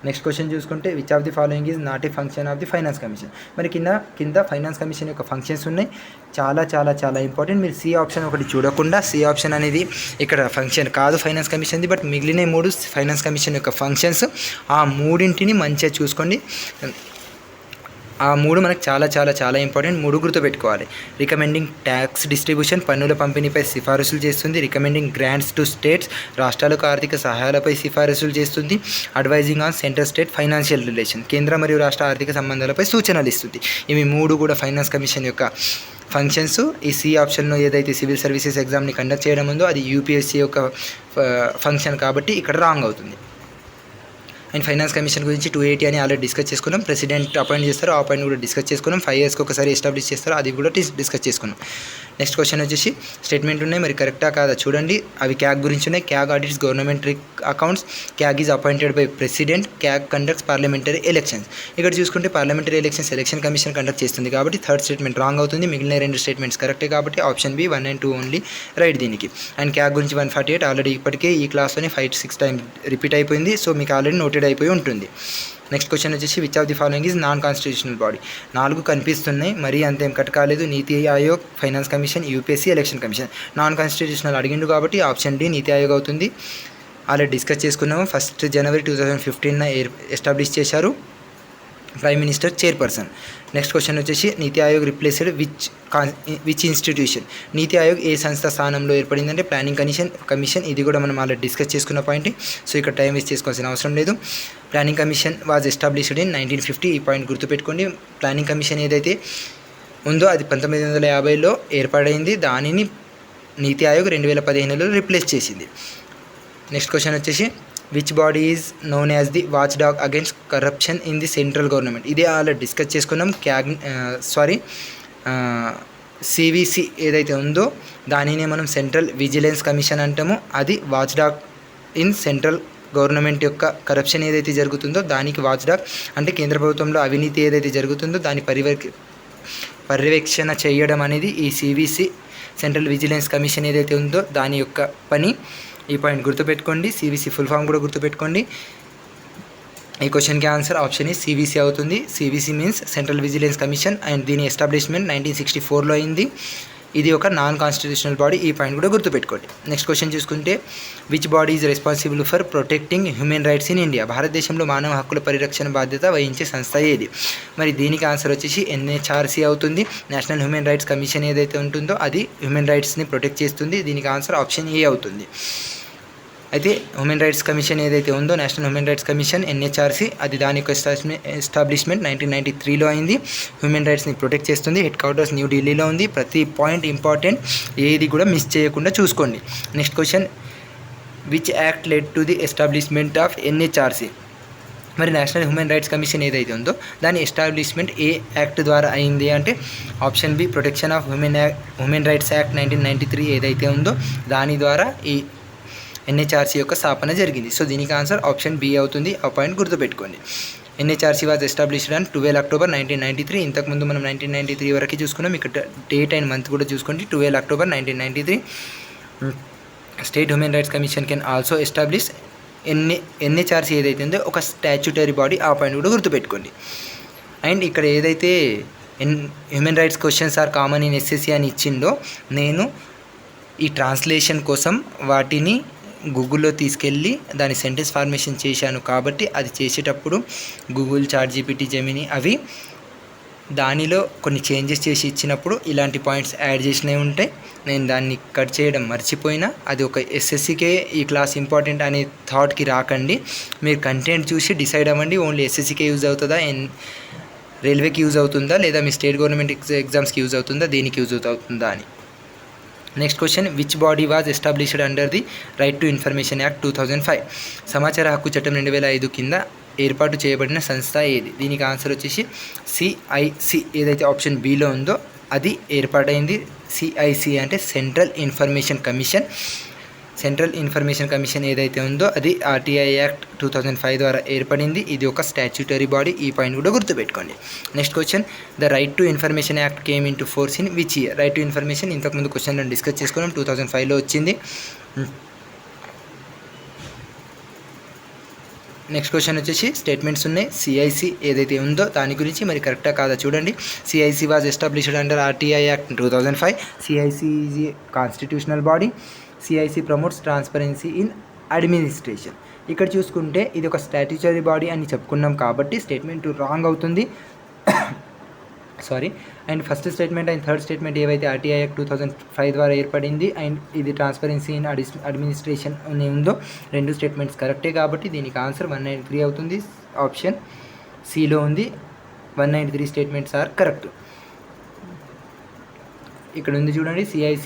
నెక్స్ట్ క్వశ్చన్ చూసుకుంటే, which of the following is not A function of the finance commission? మరి కింద ఫైనాన్స్ కమిషన్ యొక్క ఫంక్షన్స్ ఉన్నాయి, చాలా చాలా చాలా ఇంపార్టెంట్. మీరు సి ఆప్షన్ ఒకటి చూడకుండా, సి ఆప్షన్ అనేది ఇక్కడ ఫంక్షన్ కాదు ఫైనాన్స్ కమిషన్ది, బట్ మిగిలిన 3 ఫైనాన్స్ కమిషన్ యొక్క ఫంక్షన్స్. ఆ 3ంటిని మంచిగా చూసుకోండి. ఆ 3 మనకు చాలా చాలా చాలా ఇంపార్టెంట్, 3 గుర్తుపెట్టుకోవాలి. రికమెండింగ్ ట్యాక్స్ డిస్ట్రిబ్యూషన్, పన్నుల పంపిణీపై సిఫారసులు చేస్తుంది. రికమెండింగ్ గ్రాంట్స్ టు స్టేట్స్, రాష్ట్రాలకు ఆర్థిక సహాయాలపై సిఫారసులు చేస్తుంది. Advising on central state financial relation, కేంద్ర మరియు రాష్ట్ర ఆర్థిక సంబంధాలపై సూచనలు ఇస్తుంది. ఇవి 3 కూడా ఫైనాన్స్ కమిషన్ యొక్క ఫంక్షన్స్. ఈ సి ఆప్షన్లో ఏదైతే సివిల్ సర్వీసెస్ ఎగ్జామ్ని కండక్ట్ చేయడం ఉందో అది యూపీఎస్సీ యొక్క ఫంక్షన్ కాబట్టి ఇక్కడ రాంగ్ అవుతుంది. అండ్ ఫైనాన్స్ కమిషన్ గురించి 280 అని ఆల్రెడీ డిస్కస్ చేసుకున్నాం. ప్రెసిడెంట్ అపాయింట్ చేస్తారు, ఆ పాయింట్ కూడా డిస్కస్ చేసుకున్నాం. 5 yearsకి ఒకసారి ఎస్టాబ్లిష్ చేస్తారు, అది కూడా డిస్కస్ చేసుకున్నాం. నెక్స్ట్ క్వశ్చన్ వచ్చేసి, స్టేట్మెంట్ ఉన్నాయి, మరి కరెక్టా కాదా చూడండి. అవి క్యాగ్ గురించి ఉన్నాయి. CAG audits government accounts, CAG is appointed by president, CAG conducts parliamentary elections. ఇక్కడ చూసుకుంటే parliamentary elections election commission conduct చేస్తుంది కాబట్టి థర్డ్ స్టేట్మెంట్ రాంగ్ అవుతుంది. మిగిలిన 2 స్టేట్మెంట్స్ కరెక్టే కాబట్టి option B 1 and 2 only right దీనికి. అండ్ క్యాగ్ గురించి 148 ఆల్రెడీ ఇప్పటికే ఈ క్లాస్లోనే 5-6 టైమ్స్ రిపీట్ అయిపోయింది, సో మీకు ఆల్రెడీ నోటెడ్ అయిపోయి ఉంటుంది. నెక్స్ట్ క్వశ్చన్ వచ్చేసి, which of the following is non constitutional body? 4 కనిపిస్తున్నాయి, మరీ అంతేం కట్ కాలేదు. NITI Aayog, finance commission, UPSC, election commission. Non constitutional అడిగిండు కాబట్టి ఆప్షన్ డి నీతి ఆయోగ్ అవుతుంది. ఆల్రెడీ డిస్కస్ చేసుకున్నాము. 1st January 2015 ఎస్టాబ్లిష్ చేశారు, prime minister chairperson. Next question వచ్చేసి, నీతి ఆయోగ్ రిప్లేస్డ్ విచ్ ఇన్స్టిట్యూషన్? నీతి ఆయోగ్ ఏ సంస్థ స్థానంలో ఏర్పడిందంటే ప్లానింగ్ కమిషన్. ఇది కూడా మనం ఆల్రెడీ డిస్కస్ చేసుకున్న పాయింట్, సో ఇక్కడ టైం వేస్ట్ చేసుకోవాల్సిన అవసరం లేదు. Planning commission was established in 1950, ఈ పాయింట్ గుర్తుపెట్టుకోండి. ప్లానింగ్ కమిషన్ ఏదైతే ఉందో అది 1950లో ఏర్పడైంది, దానిని నీతి ఆయోగ్ 2015లో రిప్లేస్ చేసింది. నెక్స్ట్ క్వశ్చన్ వచ్చేసి, which body is known as the watch dog against corruption in the central government? ఇదే ఆల్రెడీ డిస్కస్ చేసుకున్నాం. సివిసి ఏదైతే ఉందో దానినే మనం సెంట్రల్ విజిలెన్స్ కమిషన్ అంటాము. అది watch dog in central government యొక్క కరప్షన్ ఏదైతే జరుగుతుందో దానికి వాచ్ డాగ్, అంటే కేంద్ర ప్రభుత్వంలో అవినీతి ఏదైతే జరుగుతుందో దాని పర్యవేక్షణ చేయడం అనేది ఈ సివిసి సెంట్రల్ విజిలెన్స్ కమిషన్ ఏదైతే ఉందో దాని యొక్క పని. ఈ పాయింట్ గుర్తుపెట్టుకోండి. సివిసి ఫుల్ ఫామ్ కూడా గుర్తుపెట్టుకోండి. ఈ క్వశ్చన్కి ఆన్సర్ ఆప్షన్ ఈ సివిసి అవుతుంది. CVC means central vigilance commission, and దీని ఎస్టాబ్లిష్మెంట్ 1964లో అయింది. ఇది ఒక నాన్ కాన్స్టిట్యూషనల్ బాడీ, ఈ పాయింట్ కూడా గుర్తుపెట్టుకోండి. నెక్స్ట్ క్వశ్చన్ చూసుకుంటే which body is responsible for protecting human rights in India? భారతదేశంలో మానవ హక్కుల పరిరక్షణ బాధ్యత వహించే సంస్థ ఏది? మరి దీనికి ఆన్సర్ వచ్చేసి NHRC అవుతుంది. నేషనల్ హ్యూమన్ రైట్స్ కమిషన్ ఏదైతే ఉంటుందో అది హ్యూమన్ రైట్స్ని ప్రొటెక్ట్ చేస్తుంది. దీనికి ఆన్సర్ ఆప్షన్ ఏ అవుతుంది. అయితే హ్యూమన్ రైట్స్ కమిషన్ ఏదైతే ఉందో national human rights commission NHRC, అది దాని యొక్క ఎస్టాబ్లిష్మెంట్ 1993లో అయింది. హ్యూమన్ రైట్స్ని ప్రొటెక్ట్ చేస్తుంది. హెడ్ క్వార్టర్స్ న్యూఢిల్లీలో ఉంది. ప్రతి పాయింట్ ఇంపార్టెంట్, ఏది కూడా మిస్ చేయకుండా చూసుకోండి. Next question which act led to the establishment of NHRC? మరి నేషనల్ హ్యూమన్ రైట్స్ కమిషన్ ఏదైతే ఉందో దాని ఎస్టాబ్లిష్మెంట్ ఏ యాక్ట్ ద్వారా అయింది అంటే option B protection of human rights act 1993 ఏదైతే ఉందో దాని ద్వారా ఈ NHRC యొక్క స్థాపన జరిగింది. సో దీనికి ఆన్సర్ ఆప్షన్ బి అవుతుంది. ఆ పాయింట్ గుర్తుపెట్టుకోండి. NHRC was established on 12 October 1993. ఇంతకుముందు మనం 1993 వరకు చూసుకున్నాం. ఇక్కడ డేట్ అండ్ మంత్ కూడా చూసుకోండి. 12 October 1993. State human rights commission can also establish. NHRC ఏదైతే ఉందో ఒక స్టాచ్యుటరీ బాడీ, ఆ పాయింట్ కూడా గుర్తుపెట్టుకోండి. అండ్ ఇక్కడ ఏదైతే human rights questions are common in SSC అని ఇచ్చిందో నేను ఈ ట్రాన్స్లేషన్ కోసం వాటిని గూగుల్లో తీసుకెళ్ళి దాని సెంటెన్స్ ఫార్మేషన్ చేశాను. కాబట్టి అది చేసేటప్పుడు గూగుల్, ChatGPT, జెమిని అవి దానిలో కొన్ని చేంజెస్ చేసి ఇచ్చినప్పుడు ఇలాంటి పాయింట్స్ యాడ్ చేసినవి ఉంటాయి. నేను దాన్ని కట్ చేయడం మర్చిపోయినా. అది ఒక SSCకే ఈ క్లాస్ ఇంపార్టెంట్ అనే థాట్కి రాకండి. మీరు కంటెంట్ చూసి డిసైడ్ అవ్వండి. ఓన్లీ SSCకే యూజ్ అవుతుందా, రైల్వేకి యూజ్ అవుతుందా, లేదా మీ స్టేట్ గవర్నమెంట్ ఎగ్జామ్స్కి యూజ్ అవుతుందా, దేనికి యూజ్ అవుతుందా అని. Next question which body was established under the right to information act 2005? సమాచార హక్కు చట్టం 2005 కింద ఏర్పాటు చేయబడిన సంస్థ ఏది? దీనికి ఆన్సర్ వచ్చేసి CIC ఏదైతే ఆప్షన్ బిలో ఉందో అది ఏర్పాటైంది. CIC అంటే central information commission. Central information commission ఏదైతే ఉందో అది RTI యాక్ట్ 2005 ద్వారా ఏర్పడింది. ఇది ఒక స్టాచ్యుటరీ బాడీ, ఈ పాయింట్ కూడా గుర్తుపెట్టుకోండి. Next question the right to information act came into force in which year? Right to information ఇంతకుముందు క్వశ్చన్లో డిస్కస్ చేసుకున్నాం. 2005లో వచ్చింది. నెక్స్ట్ క్వశ్చన్ వచ్చేసి స్టేట్మెంట్స్ ఉన్నాయి. CIC ఏదైతే ఉందో దాని గురించి మరి కరెక్టా కాదా చూడండి. CIC was established under RTI act 2005. CIC is a constitutional body. CIC promotes transparency in administration. ఇక్కడ చూసుకుంటే ఇది ఒక స్టాట్యుటరీ బాడీ అని చెప్పుకున్నాం కాబట్టి స్టేట్మెంట్ రాంగ్ అవుతుంది. Sorry. And first statement and third statement ఏవైతే RTI యాక్ట్ 2005 ద్వారా ఏర్పడింది అండ్ ఇది ట్రాన్స్పరెన్సీ ఇన్ అడ్మినిస్ట్రేషన్ అని ఉందో రెండు స్టేట్మెంట్స్ కరెక్టే కాబట్టి దీనికి ఆన్సర్ 193 అవుతుంది. ఆప్షన్ సిలో ఉంది. 193 స్టేట్మెంట్స్ ఆర్ కరెక్ట్. ఇక్కడ ఉంది చూడండి. CIC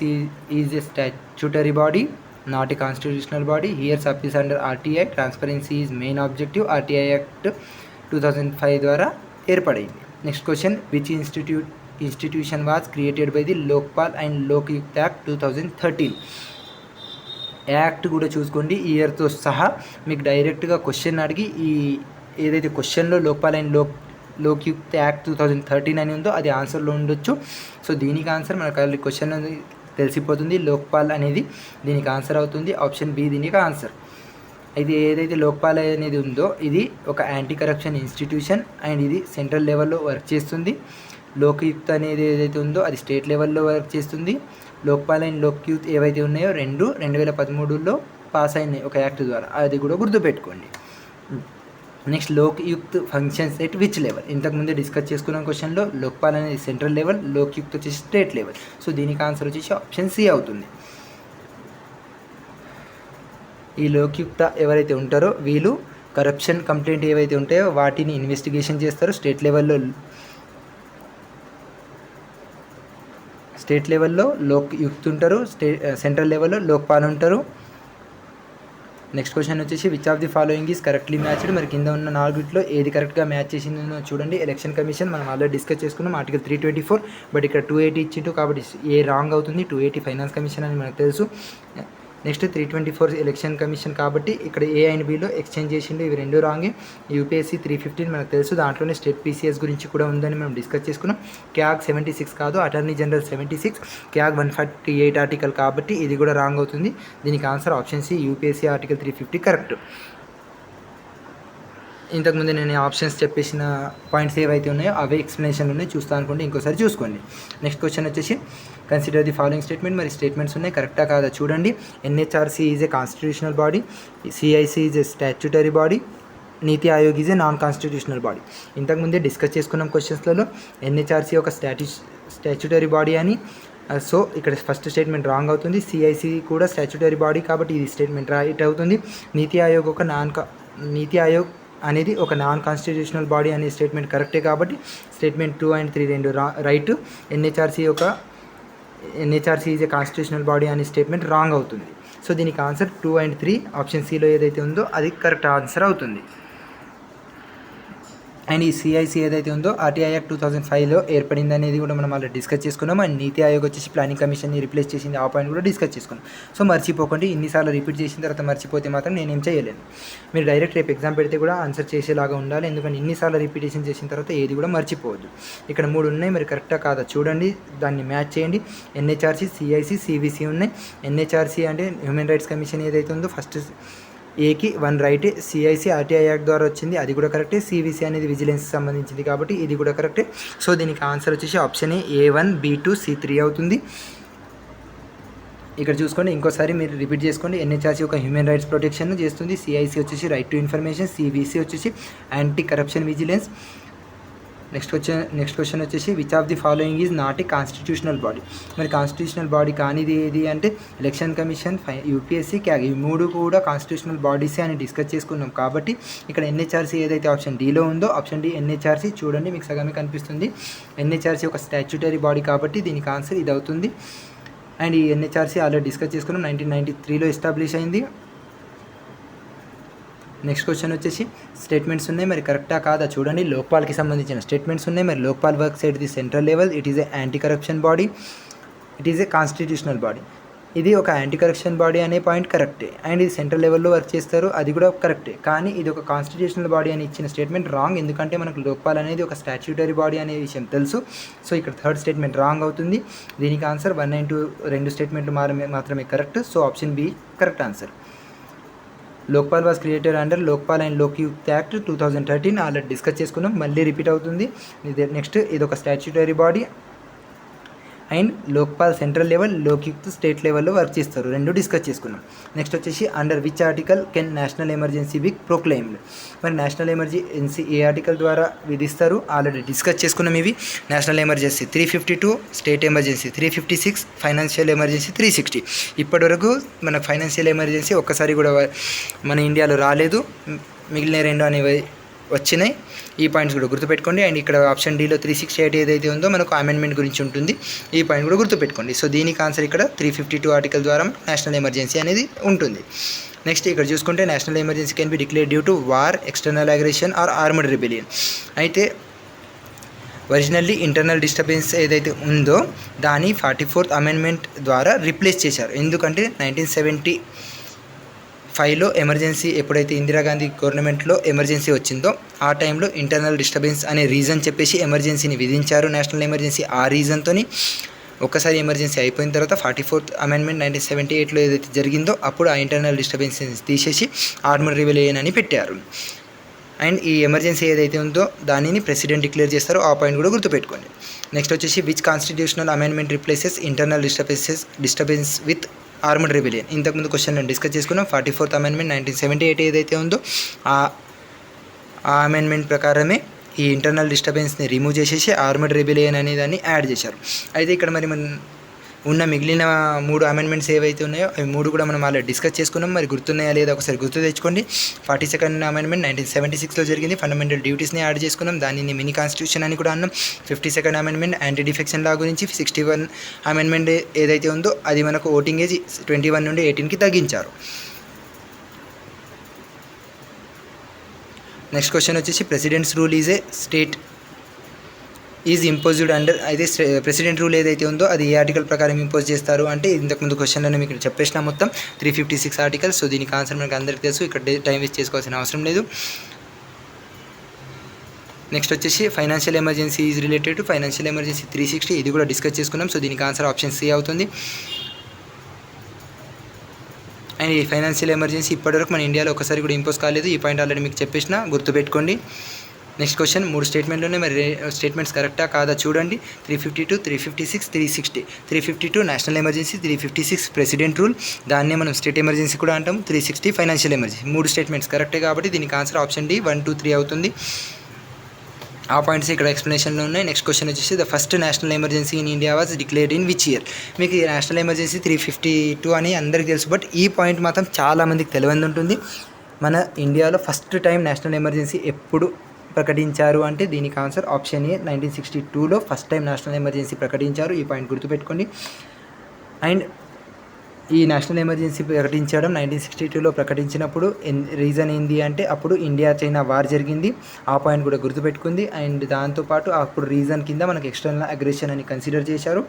is a statutory body, not a constitutional body. Here service under RTI. Transparency is main objective. RTI act 2005 ద్వారా ఏర్పడింది. Next question which institution was created by the Lokpal and Lokayukta act 2013? Act కూడా చూసుకోండి ఇయర్తో సహా. మీకు డైరెక్ట్గా క్వశ్చన్ అడిగి ఈ ఏదైతే క్వశ్చన్లో లోక్పాల్ అండ్ లోక్యుక్త యాక్ట్ 2013 అని ఉందో అది ఆన్సర్లో ఉండొచ్చు. సో దీనికి ఆన్సర్ మనకు క్వశ్చన్ తెలిసిపోతుంది. లోక్పాల్ అనేది దీనికి ఆన్సర్ అవుతుంది. ఆప్షన్ బి దీనికి ఆన్సర్. ఇది ఏదైతే లోక్పాల్ అనేది ఉందో ఇది ఒక యాంటీ కరప్షన్ ఇన్స్టిట్యూషన్ అండ్ ఇది సెంట్రల్ లెవెల్లో వర్క్ చేస్తుంది. లోక్యుక్త అనేది ఏదైతే ఉందో అది స్టేట్ లెవెల్లో వర్క్ చేస్తుంది. లోక్పాల్ అండ్ లోక్యుక్త ఏవైతే ఉన్నాయో 2013లో పాస్ అయినాయి ఒక యాక్ట్ ద్వారా, అది కూడా గుర్తుపెట్టుకోండి. Next Lokayukta functions at which level? ఇంతకుముందే డిస్కస్ చేసుకున్న క్వశ్చన్లో లోక్పాల్ అనేది సెంట్రల్ లెవెల్, లోక్యుక్త వచ్చేసి స్టేట్ లెవెల్. సో దీనికి ఆన్సర్ వచ్చేసి ఆప్షన్ సి అవుతుంది. ఈ లోక్యుక్త ఎవరైతే ఉంటారో వీళ్ళు కరప్షన్ కంప్లైంట్ ఏవైతే ఉంటాయో వాటిని ఇన్వెస్టిగేషన్ చేస్తారు. స్టేట్ లెవెల్లో లోక్యుక్త ఉంటారు, సెంట్రల్ లెవెల్లో లోక్పాల్ ఉంటారు. నెక్స్ట్ క్వశ్చన్ వచ్చేసి which of the following is correctly matched? మరి కింద ఉన్న నాలుగిట్లో ఏది కరెక్ట్గా మ్యాచ్ చేసిందో చూడండి. ఎలక్షన్ కమిషన్ మనం ఆల్రెడీ డిస్కస్ చేసుకున్నాం, ఆర్టికల్ 324. బట్ ఇక్కడ 280 ఇచ్చిండు కాబట్టి ఏ రాంగ్ అవుతుంది. 280 ఫైనాన్స్ కమిషన్ అని మనకు తెలుసు. నెక్స్ట్ 324 ఎలక్షన్ కమిషన్ కాబట్టి ఇక్కడ ఏ అండ్ బిలో ఎక్స్చేంజ్ చేసిండు, ఇవి రెండు రాంగే. UPSC 315 మనకు తెలుసు, దాంట్లోనే స్టేట్ PCS గురించి కూడా ఉందని మనం డిస్కస్ చేసుకున్నాం. క్యాగ్ 76 కాదు, అటార్నీ జనరల్ 76, క్యాగ్ 148 ఆర్టికల్ కాబట్టి ఇది కూడా రాంగ్ అవుతుంది. దీనికి answer option C UPSC article 350 correct. ఇంతకుముందు నేను ఆప్షన్స్ చెప్పేసిన పాయింట్స్ ఏవైతే ఉన్నాయో అవే ఎక్స్ప్లెనేషన్లు ఉన్నాయి, చూస్తా అనుకోండి ఇంకోసారి చూసుకోండి. నెక్స్ట్ క్వశ్చన్ వచ్చేసి కన్సిడర్ ది ఫాలోయింగ్ స్టేట్మెంట్. మరి స్టేట్మెంట్స్ ఉన్నాయి, కరెక్టా కాదా చూడండి. NHRC is a constitutional body, CIC is a statutory body, Niti Aayog is a non constitutional body. ఇంతకుముందే డిస్కస్ చేసుకున్నాం క్వశ్చన్స్లలో ఎన్హెచ్ఆర్సీ ఒక స్టాట్యూటరీ బాడీ అని. సో ఇక్కడ ఫస్ట్ స్టేట్మెంట్ రాంగ్ అవుతుంది. సిఐసి కూడా స్టాట్యూటరీ బాడీ కాబట్టి ఇది స్టేట్మెంట్ రైట్ అవుతుంది. నీతి ఆయోగ్ అనేది ఒక నాన్ కాన్స్టిట్యూషనల్ బాడీ అనే స్టేట్మెంట్ కరెక్టే కాబట్టి స్టేట్మెంట్ 2 and 3 రెండు right. NHRC is a constitutional body అనే స్టేట్మెంట్ రాంగ్ అవుతుంది. సో దీనికి ఆన్సర్ 2 and 3 ఆప్షన్ సిలో ఏదైతే ఉందో అది కరెక్ట్ ఆన్సర్ అవుతుంది. అండ్ ఈ సిఐసి ఏదైతే ఉందో ఆర్టీఐ యాక్ట్ 2005లో ఏర్పడింది అనేది కూడా మనం ఆల్రెడీ డిస్కస్ చేసుకున్నాం. అండ్ నీతి ఆయోగ్ వచ్చేసి ప్లానింగ్ కమిషన్ని రిప్లేస్ చేసింది, ఆ పాయింట్ కూడా డిస్కస్ చేసుకున్నాం. సో మర్చిపోకండి, ఇన్నిసార్లు రిపీట్ చేసిన తర్వాత మర్చిపోతే మాత్రం నేనేం చేయలేను. మీరు డైరెక్ట్ రేపు ఎగ్జామ్ పెడితే కూడా ఆన్సర్ చేసేలాగా ఉండాలి, ఎందుకంటే ఇన్నిసార్లు రిపీటేషన్ చేసిన తర్వాత ఏది కూడా మర్చిపోవద్దు. ఇక్కడ 3 ఉన్నాయి, మరి కరెక్టా కాదా చూడండి, దాన్ని మ్యాచ్ చేయండి. ఎన్హెచ్ఆర్సీ, సిఐసి, సివిసి ఉన్నాయి. ఎన్హెచ్ఆర్సీ అంటే హ్యూమన్ రైట్స్ కమిషన్ ఏదైతే ఉందో ఫస్ట్ ఏకి 1 రైట్. సిఐసి ఆర్టీఐ యాక్ట్ ద్వారా వచ్చింది, అది కూడా కరెక్టే. సివిసి అనేది విజిలెన్స్ సంబంధించింది కాబట్టి ఇది కూడా కరెక్టే. సో దీనికి ఆన్సర్ వచ్చేసి ఆప్షన్ A1, B2, C3 అవుతుంది. ఇక్కడ చూసుకోండి, ఇంకోసారి మీరు రిపీట్ చేసుకోండి. ఎన్హెచ్ఆర్సీ ఒక హ్యూమన్ రైట్స్ ప్రొటెక్షన్ చేస్తుంది, సిఐసి వచ్చేసి రైట్ టు ఇన్ఫర్మేషన్, సివిసి వచ్చేసి anti corruption vigilance. Next question వచ్చేసి which of the following is not a constitutional body. మరి కాన్స్టిట్యూషనల్ బాడీ కానిది ఏది అంటే ఎలక్షన్ కమిషన్, యూపీఎస్సీ, క్యాగ్, ఈ 3 కూడా కాన్స్టిట్యూషనల్ బాడీసే అని డిస్కస్ చేసుకున్నాం. కాబట్టి ఇక్కడ ఎన్హెచ్ఆర్సీ ఏదైతే ఆప్షన్ డీలో ఉందో, ఆప్షన్ డి ఎన్హెచ్ఆర్సీ చూడండి, మీకు సగమే కనిపిస్తుంది. ఎన్హెచ్ఆర్సీ ఒక స్టాట్యూటరీ బాడీ కాబట్టి దీనికి ఆన్సర్ ఇది అవుతుంది. అండ్ ఈ ఎన్హెచ్ఆర్సీ ఆల్రెడీ డిస్కస్ చేసుకున్నాం, 1993లో ఎస్టాబ్లిష్ అయింది. నెక్స్ట్ క్వశ్చన్ వచ్చేసి స్టేట్మెంట్స్ ఉన్నాయి, మరి కరెక్టా కాదా చూడండి. లోక్పాల్కి సంబంధించిన స్టేట్మెంట్స్ ఉన్నాయి. మరి Lokpal works at the central level, it is A anti corruption body, it is a constitutional body. ఇది ఒక యాంటీ కరప్షన్ బాడీ అనే పాయింట్ కరెక్టే. అండ్ ఇది సెంట్రల్ లెవెల్లో వర్క్ చేస్తారు, అది కూడా కరెక్టే. కానీ ఇది ఒక కాన్స్టిట్యూషనల్ బాడీ అని ఇచ్చిన స్టేట్మెంట్ రాంగ్, ఎందుకంటే మనకు లోక్పాల్ అనేది ఒక స్టాట్యూటరీ బాడీ అనే విషయం తెలుసు. సో ఇక్కడ థర్డ్ స్టేట్మెంట్ రాంగ్ అవుతుంది. దీనికి ఆన్సర్ 1 and 2 రెండు స్టేట్మెంట్లు మాత్రమే correct. So option B correct answer. Lokpal was created under Lokpal and Lokayukta act 2013 already discuss చేసుకున్నాం, మళ్ళీ రిపీట్ అవుతుంది. నెక్స్ట్ ఇది ఒక statutory body and Lokpal central level, Lokayukta state లెవెల్లో వర్క్ చేస్తారు, రెండు డిస్కస్ చేసుకున్నాం. నెక్స్ట్ వచ్చేసి under which article can national emergency be proclaimed. మరి నేషనల్ ఎమర్జెన్సీ ఏ ఆర్టికల్ ద్వారా విధిస్తారు, ఆల్రెడీ డిస్కస్ చేసుకున్నాం. ఇవి national emergency 352, state emergency 356, financial emergency 360. ఇప్పటివరకు మన ఫైనాన్షియల్ ఎమర్జెన్సీ ఒక్కసారి కూడా మన ఇండియాలో రాలేదు, మిగిలిన 2 అనేవి వచ్చినాయి. ఈ పాయింట్స్ కూడా గుర్తుపెట్టుకోండి. అండ్ ఇక్కడ ఆప్షన్ డీలో 368 ఏదైతే ఉందో మనకు అమెండ్మెంట్ గురించి ఉంటుంది, ఈ పాయింట్ కూడా గుర్తుపెట్టుకోండి. సో దీనికి ఆన్సర్ ఇక్కడ 352 ఆర్టికల్ ద్వారా నేషనల్ ఎమర్జెన్సీ అనేది ఉంటుంది. నెక్స్ట్ ఇక్కడ చూసుకుంటే national emergency can be declare due to war, external aggression or armed rebellion. అయితే ఒరిజినల్లీ ఇంటర్నల్ డిస్టర్బెన్స్ ఏదైతే ఉందో దాన్ని 44th అమెండ్మెంట్ ద్వారా రిప్లేస్ చేశారు. ఎందుకంటే 1975లో ఎమర్జెన్సీ ఎప్పుడైతే ఇందిరాగాంధీ గవర్నమెంట్లో ఎమర్జెన్సీ వచ్చిందో ఆ టైంలో ఇంటర్నల్ డిస్టర్బెన్స్ అనే రీజన్ చెప్పేసి ఎమర్జెన్సీని విధించారు, నేషనల్ ఎమర్జెన్సీ. ఆ రీజన్తో ఒక్కసారి ఎమర్జెన్సీ అయిపోయిన తర్వాత 44th అమెండ్మెంట్ 1978లో ఏదైతే జరిగిందో అప్పుడు ఆ ఇంటర్నల్ డిస్టర్బెన్సెస్ తీసేసి ఆర్మడ్ రిబెలియన్ అని పెట్టారు. అండ్ ఈ ఎమర్జెన్సీ ఏదైతే ఉందో దానిని ప్రెసిడెంట్ డిక్లేర్ చేస్తారో ఆ పాయింట్ కూడా గుర్తుపెట్టుకోండి. నెక్స్ట్ వచ్చేసి which constitutional amendment replaces internal disturbance with armed rebellion. ఇంతకుముందు క్వశ్చన్ నేను డిస్కస్ చేసుకున్నాం. 44th అమెండ్మెంట్ 1978 ఏదైతే ఉందో ఆ అమెండ్మెంట్ ప్రకారమే ఈ ఇంటర్నల్ డిస్టర్బెన్స్ని రిమూవ్ చేసేసి ఆర్మడ్ రిబెలియన్ అనే దాన్ని యాడ్ చేశారు. అయితే ఇక్కడ మరి మన ఉన్న మిగిలిన 3 అమెండ్మెంట్స్ ఏవైతే ఉన్నాయో అవి 3 కూడా మనం ఆల్రెడీ డిస్కస్ చేసుకున్నాం. మరి గుర్తున్నాయా లేదా ఒకసారి గుర్తు తెచ్చుకోండి. 42nd అమెండ్మెంట్ 1976లో జరిగింది, ఫండమెంటల్ డ్యూటీస్ని యాడ్ చేసుకున్నాం, దానిని మినీ కాన్స్టిట్యూషన్ అని కూడా అన్నాం. 52nd amendment anti defection law గురించి. 61 అమెండ్మెంట్ ఏదైతే ఉందో అది మనకు ఓటింగ్ ఏజ్ 21 నుండి 18కి తగ్గించారు. నెక్స్ట్ క్వశ్చన్ వచ్చేసి presidents rule is a state is imposed under. అయితే ప్రెసిడెంట్ రూల్ ఏదైతే ఉందో అది ఏ ఆర్టికల్ ప్రకారం ఇంపోజ్ చేస్తారు అంటే ఇంతకుముందు క్వశ్చన్లో మీకు చెప్పేసిన మొత్తం 356 ఆర్టికల్స్. సో దీనికి ఆన్సర్ మనకు అందరికీ తెలుసు, ఇక్కడ టైం వేస్ట్ చేసుకోవాల్సిన అవసరం లేదు. నెక్స్ట్ వచ్చేసి financial emergency is related to financial emergency 360, ఇది కూడా డిస్కస్ చేసుకున్నాం. సో దీనికి ఆన్సర్ ఆప్షన్ సి అవుతుంది. అండ్ ఈ ఫైనాన్షియల్ ఎమర్జెన్సీ ఇప్పటివరకు మన ఇండియాలో ఒకసారి కూడా ఇంపోజ్ కాలేదు. ఈ పాయింట్ ఆల్రెడీ మీకు చెప్పేసిన, గుర్తుపెట్టుకోండి. నెక్స్ట్ క్వశ్చన్, 3 స్టేట్మెంట్లోనే మరి స్టేట్మెంట్స్ కరెక్టా కాదా చూడండి. 352, 356, 360. 352 నేషనల్ ఎమర్జెన్సీ, 356 ప్రెసిడెంట్ రూల్, దాన్నే మనం స్టేట్ ఎమర్జెన్సీ కూడా అంటాం. 360 ఫైనాన్షియల్ ఎమర్జెన్సీ. 3 స్టేట్మెంట్స్ కరెక్టే కాబట్టి దీనికి ఆన్సర్ ఆప్షన్ డి 1, 2, 3 అవుతుంది. ఆ పాయింట్స్ ఇక్కడ ఎక్స్ప్లెనేషన్లో ఉన్నాయి. నెక్స్ట్ క్వశ్చన్ వచ్చేసి, the first national emergency in India was declared in which year. మీకు ఈ నేషనల్ ఎమర్జెన్సీ 352 అని అందరికీ తెలుసు, బట్ ఈ పాయింట్ మాత్రం చాలామందికి తెలియదు ఉంటుంది. మన ఇండియాలో ఫస్ట్ టైం నేషనల్ ఎమర్జెన్సీ ఎప్పుడు ప్రకటించారు అంటే దీనికి ఆన్సర్ ఆప్షన్ ఏ 1962లో ఫస్ట్ టైం నేషనల్ ఎమర్జెన్సీ ప్రకటించారు. ఈ పాయింట్ గుర్తుపెట్టుకోండి. అండ్ ఈ నేషనల్ ఎమర్జెన్సీ ప్రకటించడం 1962లో ప్రకటించినప్పుడు రీజన్ ఏంది అంటే అప్పుడు ఇండియా చైనా వార్ జరిగింది. ఆ పాయింట్ కూడా గుర్తుపెట్టుకుంది. అండ్ దాంతోపాటు అప్పుడు రీజన్ కింద మనకు ఎక్స్టర్నల్ అగ్రెషన్ అని కన్సిడర్ చేశారు.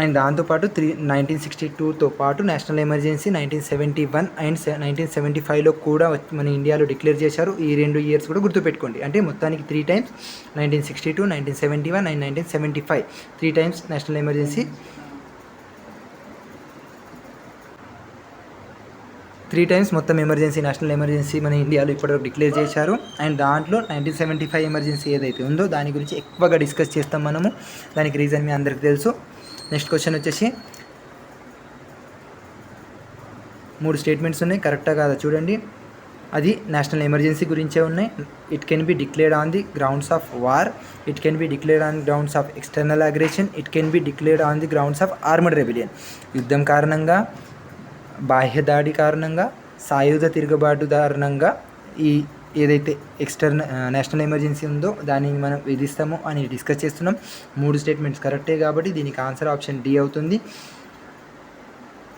అండ్ దాంతోపాటు 1962తో పాటు నేషనల్ ఎమర్జెన్సీ 1971 అండ్ 1975లో కూడా మన ఇండియాలో డిక్లేర్ చేశారు. ఈ 2 ఇయర్స్ కూడా గుర్తుపెట్టుకోండి. అంటే మొత్తానికి 3 times 1962, 1971 and 1975 3 times national emergency 3 times మొత్తం నేషనల్ ఎమర్జెన్సీ మన ఇండియాలో ఇప్పటివరకు డిక్లేర్ చేశారు. అండ్ దాంట్లో 1975 ఎమర్జెన్సీ ఏదైతే ఉందో దాని గురించి ఎక్కువగా డిస్కస్ చేస్తాం మనము. దానికి రీజన్ మీ అందరికీ తెలుసు. నెక్స్ట్ క్వశ్చన్ వచ్చేసి, 3 స్టేట్మెంట్స్ ఉన్నాయి, కరెక్టా కాదా చూడండి. అది నేషనల్ ఎమర్జెన్సీ గురించే ఉన్నాయి. It can B declared on the grounds of war, it can B declared on grounds of external aggression, it can B declared on the grounds of armed rebellion. యుద్ధం కారణంగా, బాహ్య దాడి కారణంగా, సాయుధ తిరుగుబాటు కారణంగా ఈ ఏదైతే నేషనల్ ఎమర్జెన్సీ ఉందో దానిని మనం విధిస్తామో అని డిస్కస్ చేస్తున్నాం. 3 స్టేట్మెంట్స్ కరెక్టే కాబట్టి దీనికి ఆన్సర్ ఆప్షన్ డి అవుతుంది.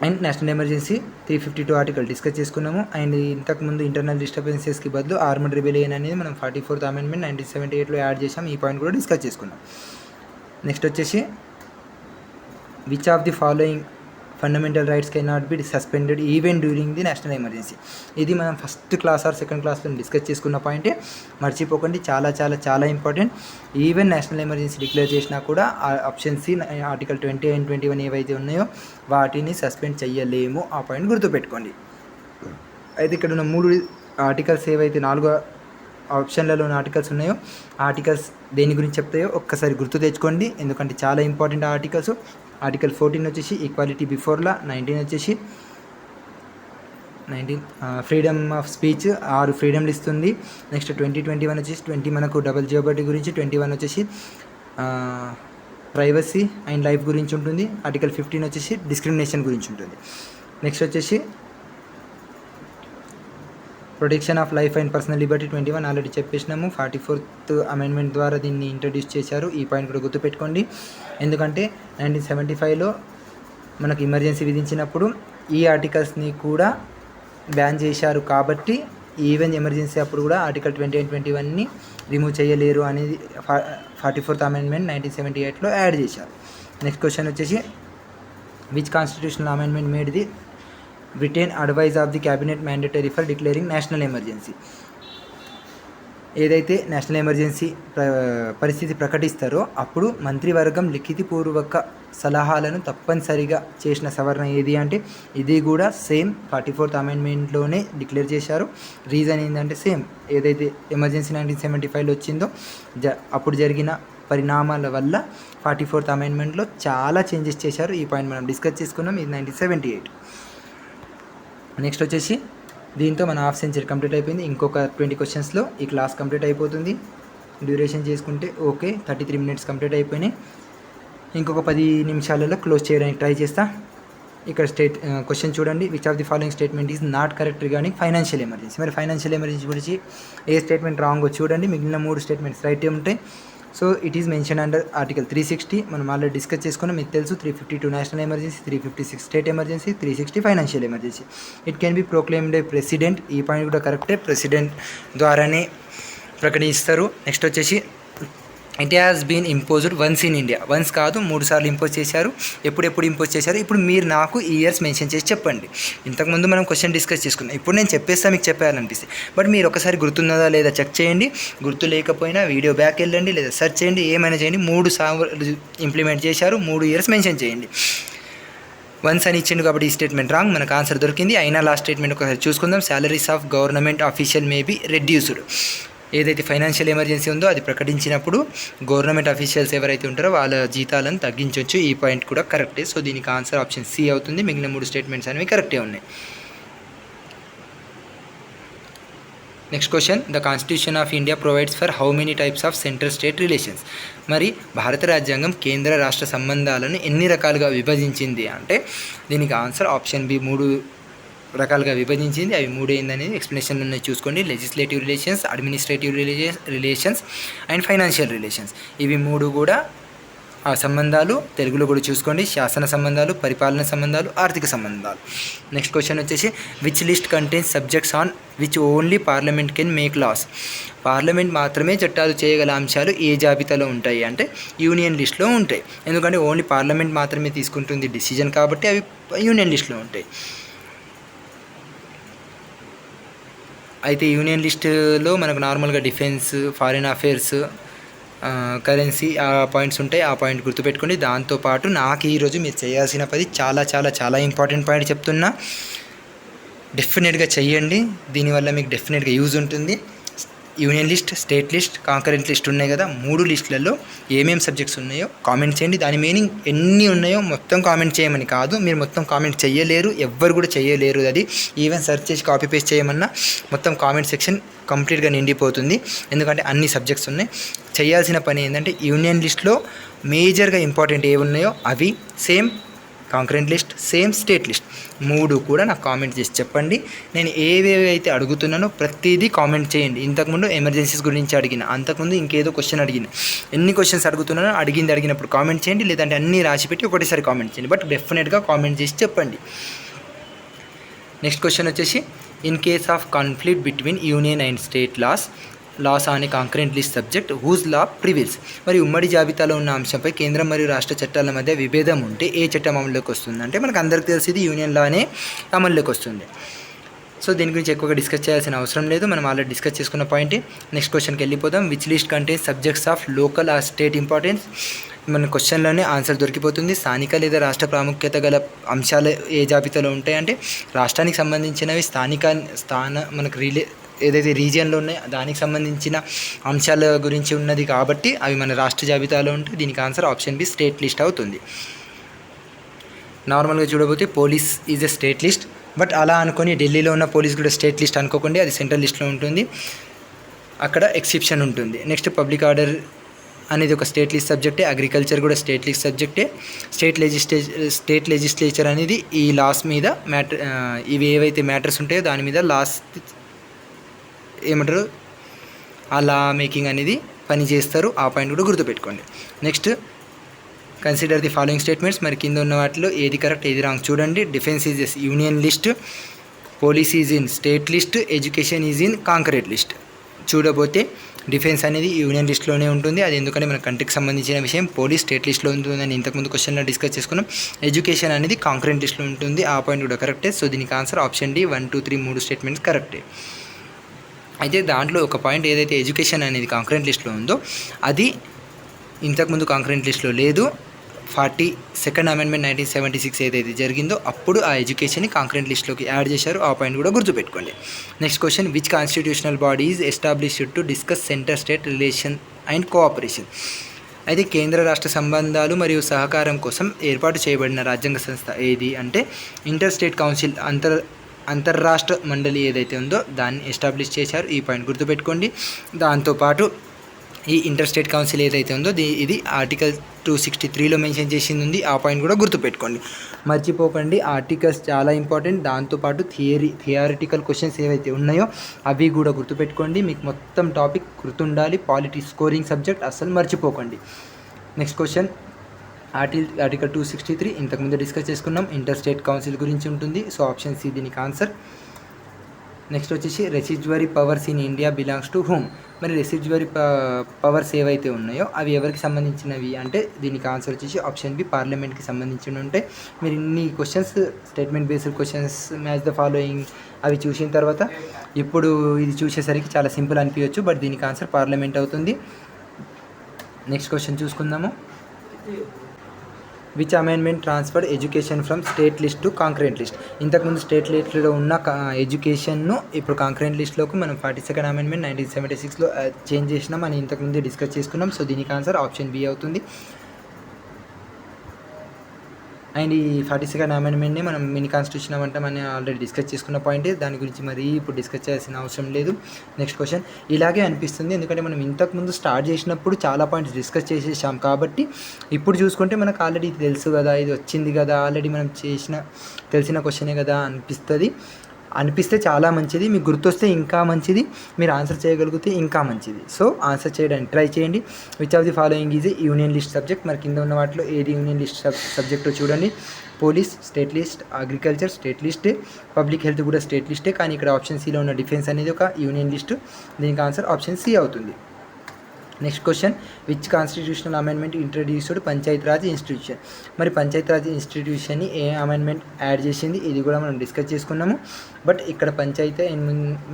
And national emergency 352 article discuss చేసుకున్నాము. అండ్ ఇంతకుముందు ఇంటర్నల్ డిస్టర్బెన్సెస్కి బదులు ఆర్మడ్ రెబెలియన్ అనేది మనం 44th అమెండ్మెంట్ 1978లో యాడ్ చేసాం. ఈ పాయింట్ కూడా డిస్కస్ చేసుకున్నాం. నెక్స్ట్ వచ్చేసి, which of the following fundamental rights can not be suspended even during the national emergency. ఇది మనం ఫస్ట్ క్లాస్ ఆర్ సెకండ్ క్లాస్లో డిస్కస్ చేసుకున్న పాయింటే, మర్చిపోకండి. చాలా చాలా చాలా important. Even national emergency declare చేసినా కూడా ఆప్షన్ సి ఆర్టికల్ 20 అండ్ 21 ఏవైతే ఉన్నాయో వాటిని సస్పెండ్ చేయలేము. ఆ పాయింట్ గుర్తుపెట్టుకోండి. అయితే ఇక్కడ ఉన్న 3 ఆర్టికల్స్ ఏవైతే 4 ఆప్షన్లలో ఉన్న ఆర్టికల్స్ ఉన్నాయో ఆర్టికల్స్ దేని గురించి చెప్తాయో ఒక్కసారి గుర్తు తెచ్చుకోండి, ఎందుకంటే చాలా ఇంపార్టెంట్ ఆర్టికల్స్. ఆర్టికల్ 14 వచ్చేసి ఈక్వాలిటీ బిఫోర్ లా, 19 వచ్చేసి ఫ్రీడమ్ ఆఫ్ స్పీచ్, 6 ఫ్రీడమ్లు ఇస్తుంది. నెక్స్ట్ 21 వచ్చేసి 20 మనకు డబుల్ జియోపర్టీ గురించి, 21 వచ్చేసి ప్రైవసీ అండ్ లైఫ్ గురించి ఉంటుంది. ఆర్టికల్ 15 వచ్చేసి డిస్క్రిమినేషన్ గురించి ఉంటుంది. నెక్స్ట్ వచ్చేసి protection of life and personal liberty 21 ఆల్రెడీ చెప్పేసినాము. 44th అమెండ్మెంట్ ద్వారా దీన్ని ఇంట్రడ్యూస్ చేశారు. ఈ పాయింట్ కూడా గుర్తుపెట్టుకోండి, ఎందుకంటే 1975లో మనకు ఎమర్జెన్సీ విధించినప్పుడు ఈ ఆర్టికల్స్ని కూడా బ్యాన్ చేశారు. కాబట్టి ఈవెన్ ఎమర్జెన్సీ అప్పుడు కూడా ఆర్టికల్ 20 అండ్ 21ని రిమూవ్ చేయలేరు అనేది 44th అమెండ్మెంట్ 1978లో యాడ్ చేశారు. నెక్స్ట్ క్వశ్చన్ వచ్చేసి, which constitutional amendment made the written advise of the cabinet mandatory for declaring national emergency. ఏదైతే నేషనల్ ఎమర్జెన్సీ పరిస్థితి ప్రకటిస్తారో అప్పుడు మంత్రివర్గం లిఖితపూర్వక సలహాలను తప్పనిసరిగా చేసిన సవరణ ఏది అంటే ఇది కూడా సేమ్ 44th అమెండ్మెంట్లోనే డిక్లేర్ చేశారు. రీజన్ ఏంటంటే సేమ్ ఏదైతే ఎమర్జెన్సీ 1975లో వచ్చిందో అప్పుడు జరిగిన పరిణామాల వల్ల 44th అమెండ్మెంట్లో చాలా చేంజెస్ చేశారు. ఈ పాయింట్ మనం డిస్కస్ చేసుకున్నాం. ఇది 1978. నెక్స్ట్ వచ్చేసి దీంతో మన హాఫ్ సెంచరీ కంప్లీట్ అయిపోయింది. ఇంకొక 20 క్వశ్చన్స్లో ఈ క్లాస్ కంప్లీట్ అయిపోతుంది. డ్యూరేషన్ చేసుకుంటే ఓకే, 33 minutes కంప్లీట్ అయిపోయినాయి. ఇంకొక 10 నిమిషాలలో క్లోజ్ చేయడానికి ట్రై చేస్తా. ఇక్కడ క్వశ్చన్ చూడండి, which of the following statement is not correct regarding financial emergency. మరి ఫైనాన్షియల్ ఎమర్జెన్సీ గురించి ఏ స్టేట్మెంట్ రాంగో చూడండి. మిగిలిన 3 స్టేట్మెంట్స్ రైట్ ఉంటాయి. So it is mention under article 360. మనం ఆల్రెడీ డిస్కస్ చేసుకున్నాం, మీకు తెలుసు. 352 national emergency, 356 state emergency, 360 financial emergency. It can be proclaimed by president. ఈ పాయింట్ కూడా కరెక్టే, ప్రెసిడెంట్ ద్వారానే ప్రకటిస్తారు. నెక్స్ట్ వచ్చేసి, it has been imposed once in India. Once కాదు 3 సార్లు ఇంపోజ్ చేశారు. ఎప్పుడెప్పుడు ఇంపోజ్ చేశారు? ఇప్పుడు మీరు నాకు ఈ ఇయర్స్ మెన్షన్ చేసి చెప్పండి. ఇంతకుముందు మనం క్వశ్చన్ డిస్కస్ చేసుకున్నాం. ఇప్పుడు నేను చెప్పేస్తా, మీకు చెప్పాలనిపిస్తే. బట్ మీరు ఒకసారి గుర్తున్నదా లేదా చెక్ చేయండి. గుర్తు లేకపోయినా వీడియో బ్యాక్ వెళ్ళండి లేదా సెర్చ్ చేయండి, ఏమైనా చేయండి. 3 సార్లు ఇంప్లిమెంట్ చేశారు, 3 ఇయర్స్ మెన్షన్ చేయండి. వన్స్ అని ఇచ్చిండు కాబట్టి ఈ స్టేట్మెంట్ రాంగ్, మనకు ఆన్సర్ దొరికింది. అయినా లాస్ట్ స్టేట్మెంట్ ఒకసారి చూసుకుందాం. Salaries of government official may be reduced. ఏదైతే ఫైనాన్షియల్ ఎమర్జెన్సీ ఉందో అది ప్రకటించినప్పుడు గవర్నమెంట్ అఫీషియల్స్ ఎవరైతే ఉంటారో వాళ్ళ జీతాలను తగ్గించవచ్చు. ఈ పాయింట్ కూడా కరెక్టే. సో దీనికి ఆన్సర్ ఆప్షన్ సి అవుతుంది. మిగిలిన 3 స్టేట్మెంట్స్ అనేవి కరెక్టే ఉన్నాయి. Next question, the constitution of India provides for how many types of central state relations. మరి భారత రాజ్యాంగం కేంద్ర రాష్ట్ర సంబంధాలను ఎన్ని రకాలుగా విభజించింది అంటే దీనికి ఆన్సర్ ఆప్షన్ బి 3 రకాలుగా విభజించింది. అవి 3 ఏందనేది ఎక్స్ప్లెనేషన్ ఉన్నాయి చూసుకోండి. Legislative relations, administrative relations and financial relations. ఇవి 3 కూడా ఆ సంబంధాలు తెలుగులో కూడా చూసుకోండి. శాసన సంబంధాలు, పరిపాలన సంబంధాలు, ఆర్థిక సంబంధాలు. నెక్స్ట్ క్వశ్చన్ వచ్చేసి which list contains subjects on which only parliament can make laws. Parliament మాత్రమే చట్టాలు చేయగల అంశాలు ఏ జాబితాలో ఉంటాయి అంటే యూనియన్ లిస్ట్లో ఉంటాయి. ఎందుకంటే ఓన్లీ పార్లమెంట్ మాత్రమే తీసుకుంటుంది డిసిజన్ కాబట్టి అవి యూనియన్ లిస్ట్లో ఉంటాయి. అయితే యూనియన్ లిస్టులో మనకు నార్మల్గా డిఫెన్స్, ఫారిన్ అఫేర్స్, కరెన్సీ ఆ పాయింట్స్ ఉంటాయి. ఆ పాయింట్ గుర్తుపెట్టుకోండి. దాంతోపాటు నాకు ఈరోజు మీరు చేయాల్సిన పని చాలా చాలా చాలా ఇంపార్టెంట్ పాయింట్ చెప్తున్నా, డెఫినెట్గా చెయ్యండి. దీనివల్ల మీకు డెఫినెట్గా యూజ్ ఉంటుంది. Union list, state list, concurrent list ఉన్నాయి కదా, 3 లిస్టులలో ఏమేమి సబ్జెక్ట్స్ ఉన్నాయో కామెంట్ చేయండి. దాని మీనింగ్ ఎన్ని ఉన్నాయో మొత్తం కామెంట్ చేయమని కాదు, మీరు మొత్తం కామెంట్ చేయలేరు, ఎవ్వరు కూడా చేయలేరు. అది ఈవెన్ సెర్చ్ చేసి కాపీ పేస్ట్ చేయమన్నా మొత్తం కామెంట్ సెక్షన్ కంప్లీట్గా నిండిపోతుంది. ఎందుకంటే అన్ని సబ్జెక్ట్స్ ఉన్నాయి. చేయాల్సిన పని ఏంటంటే యూనియన్ లిస్ట్లో మేజర్గా ఇంపార్టెంట్ ఏవి ఉన్నాయో అవి, same concurrent list, same state list, 3 కూడా నాకు కామెంట్ చేసి చెప్పండి. నేను ఏవేవి అయితే అడుగుతున్నానో ప్రతిదీ కామెంట్ చేయండి. ఇంతకుముందు ఎమర్జెన్సీస్ గురించి అడిగిన, అంతకుముందు ఇంకేదో క్వశ్చన్ అడిగిన, ఎన్ని క్వశ్చన్స్ అడుగుతున్నానో అడిగినప్పుడు కామెంట్ చేయండి. లేదంటే అన్నీ రాసిపెట్టి ఒకటేసారి కామెంట్ చేయండి. బట్ డెఫినెట్గా కామెంట్ చేసి చెప్పండి. నెక్స్ట్ క్వశ్చన్ వచ్చేసి in case of conflict between union and state laws on a concurrent list subject whose law prevails. మరి ఉమ్మడి జాబితాలో ఉన్న అంశంపై కేంద్రం మరియు రాష్ట్ర చట్టాల మధ్య విభేదం ఉంటే ఏ చట్టం అమల్లోకి వస్తుంది అంటే మనకు అందరికీ తెలిసింది యూనియన్ లానే అమల్లోకి వస్తుంది. సో దీని గురించి ఎక్కువగా డిస్కస్ చేయాల్సిన అవసరం లేదు, మనం ఆల్రెడీ డిస్కస్ చేసుకున్న పాయింట్. నెక్స్ట్ క్వశ్చన్కి వెళ్ళిపోదాం. Which list contains subjects of local or state importance. మన క్వశ్చన్లోనే ఆన్సర్ దొరికిపోతుంది. స్థానిక లేదా రాష్ట్ర ప్రాముఖ్యత గల అంశాలు ఏ జాబితాలో ఉంటాయంటే రాష్ట్రానికి సంబంధించినవి, మనకు ఏదైతే రీజియన్లో ఉన్నాయో దానికి సంబంధించిన అంశాల గురించి ఉన్నది కాబట్టి అవి మన రాష్ట్ర జాబితాలో ఉంటాయి. దీనికి answer option B state list అవుతుంది. నార్మల్గా చూడబోతే police is a state list, but అలా అనుకొని ఢిల్లీలో ఉన్న పోలీస్ కూడా స్టేట్ లిస్ట్ అనుకోకండి, అది సెంట్రల్ లిస్ట్లో ఉంటుంది, అక్కడ ఎక్సెప్షన్ ఉంటుంది. నెక్స్ట్ పబ్లిక్ ఆర్డర్ అనేది ఒక స్టేట్ లిస్ట్ సబ్జెక్టే, అగ్రికల్చర్ కూడా స్టేట్ లిస్ట్ సబ్జెక్టే. స్టేట్ లెజిస్లేచర్ అనేది ఈ లాస్ మీద ఇవి ఏవైతే మ్యాటర్స్ ఉంటాయో దాని మీద లాస్ ఏమంటారు ఆ లా మేకింగ్ అనేది పని చేస్తారు. ఆ పాయింట్ కూడా గుర్తుపెట్టుకోండి. Next consider the following statements. మరి కింద ఉన్న వాటిలో ఏది కరెక్ట్ ఏది రాంగ్ చూడండి. Defence is as union list, police is in state list, education is in concurrent list. చూడబోతే డిఫెన్స్ అనేది యూనియన్ లిస్ట్లోనే ఉంటుంది. అది ఎందుకంటే మన కంట్రీకి సంబంధించిన విషయం. పోలీస్ స్టేట్ లిస్ట్లో ఉంటుందని ఇంతకుముందు క్వశ్చన్లో డిస్కస్ చేసుకున్నాం. ఎడ్యుకేషన్ అనేది కాంకరెంట్ లిస్ట్లో ఉంటుంది. ఆ పాయింట్ కూడా కరెక్టే. సో దీనికి ఆన్సర్ ఆప్షన్ డి 1, 2, 3 3 స్టేట్మెంట్స్ కరెక్టే. అయితే దాంట్లో ఒక పాయింట్ ఏదైతే ఎడ్యుకేషన్ అనేది కాంకరెంట్ లిస్ట్లో ఉందో అది ఇంతకుముందు కాంకరెంట్ లిస్ట్లో లేదు. 42nd అమెండ్మెంట్ 1976 ఏదైతే జరిగిందో అప్పుడు ఆ ఎడ్యుకేషన్ని కాంకరెంట్ లిస్ట్లోకి యాడ్ చేశారు. ఆ పాయింట్ కూడా గుర్తుపెట్టుకోండి. Next question, which constitutional body is established to discuss centre state relation and cooperation. అయితే కేంద్ర రాష్ట్ర సంబంధాలు మరియు సహకారం కోసం ఏర్పాటు చేయబడిన రాజ్యాంగ సంస్థ ఏది అంటే ఇంటర్ స్టేట్ కౌన్సిల్, అంతర్రాష్ట్ర మండలి ఏదైతే ఉందో దాన్ని ఎస్టాబ్లిష్ చేశారు. ఈ పాయింట్ గుర్తుపెట్టుకోండి. దాంతోపాటు ఈ ఇంటర్ స్టేట్ కౌన్సిల్ ఏదైతే ఉందో ఇది ఆర్టికల్ 263లో మెన్షన్ చేసింది ఉంది. ఆ పాయింట్ కూడా గుర్తుపెట్టుకోండి, మర్చిపోకండి. ఆర్టికల్స్ చాలా ఇంపార్టెంట్. దాంతోపాటు థియరిటికల్ క్వశ్చన్స్ ఏవైతే ఉన్నాయో అవి కూడా గుర్తుపెట్టుకోండి. మీకు మొత్తం టాపిక్ గుర్తుండాలి. పాలిటీ స్కోరింగ్ సబ్జెక్ట్ అస్సలు మర్చిపోకండి. నెక్స్ట్ క్వశ్చన్, ఆర్టికల్ 263 ఇంతకుముందు డిస్కస్ చేసుకున్నాం. ఇంటర్ స్టేట్ కౌన్సిల్ గురించి ఉంటుంది. సో ఆప్షన్ సి దీనికి ఆన్సర్. నెక్స్ట్ వచ్చేసి residuary powers in India belongs to whom. మరి రెసిడ్యువరీ పవర్స్ ఏవైతే ఉన్నాయో అవి ఎవరికి సంబంధించినవి అంటే దీనికి ఆన్సర్ వచ్చేసి ఆప్షన్ బి పార్లమెంట్కి సంబంధించి ఉంటాయి. మీరు ఇన్ని questions statement based questions, match the following అవి చూసిన తర్వాత ఇప్పుడు ఇది చూసేసరికి చాలా సింపుల్ అనిపించవచ్చు, బట్ దీనికి ఆన్సర్ పార్లమెంట్ అవుతుంది. నెక్స్ట్ క్వశ్చన్ చూసుకుందాము. Which amendment transferred education from state list to concurrent list. ఇంతకుముందు స్టేట్ లిస్ట్లో ఉన్న ఎడ్యుకేషన్ను ఇప్పుడు కాంక్రెంట్ లిస్ట్లోకి మనం 42nd అమెండ్మెంట్ 1976లో చేంజ్ చేసినాం అని ఇంతకుముందు డిస్కస్ చేసుకున్నాం. సో దీనికి ఆన్సర్ ఆప్షన్ బి అవుతుంది. అండ్ ఈ 42nd అమెండ్మెంట్ని మనం మినీ కాన్స్టిట్యూషన్ అంటామని ఆల్రెడీ డిస్కస్ చేసుకున్న పాయింట్, దాని గురించి మరి ఇప్పుడు డిస్కస్ చేయాల్సిన అవసరం లేదు. నెక్స్ట్ క్వశ్చన్ ఇలాగే అనిపిస్తుంది, ఎందుకంటే మనం ఇంతకుముందు స్టార్ట్ చేసినప్పుడు చాలా పాయింట్స్ డిస్కస్ చేసేసాం కాబట్టి ఇప్పుడు చూసుకుంటే మనకు ఆల్రెడీ తెలుసు కదా, ఇది వచ్చింది కదా, ఆల్రెడీ మనం తెలిసిన క్వశ్చనే కదా అనిపిస్తే చాలా మంచిది. మీకు గుర్తొస్తే ఇంకా మంచిది, మీరు ఆన్సర్ చేయగలిగితే ఇంకా మంచిది. సో ఆన్సర్ చేయడానికి ట్రై చేయండి. Which of the following is union list subject. మరి కింద ఉన్న వాటిలో ఏది యూనియన్ లిస్ట్ సబ్జెక్టో చూడండి. Police state list, agriculture state లిస్టే, పబ్లిక్ హెల్త్ కూడా స్టేట్ లిస్టే, కానీ ఇక్కడ ఆప్షన్ సిలో ఉన్న డిఫెన్స్ అనేది ఒక యూనియన్ లిస్ట్. దీనికి ఆన్సర్ ఆప్షన్ సి అవుతుంది. Next question which constitutional amendment introduced Panchayat Raj institution. మరి పంచాయత్ రాజ్ ఇన్స్టిట్యూషన్ని ఏ అమెండ్మెంట్ యాడ్ చేసింది ఇది కూడా మనం డిస్కస్ చేసుకున్నాము. బట్ ఇక్కడ పంచాయతీ అండ్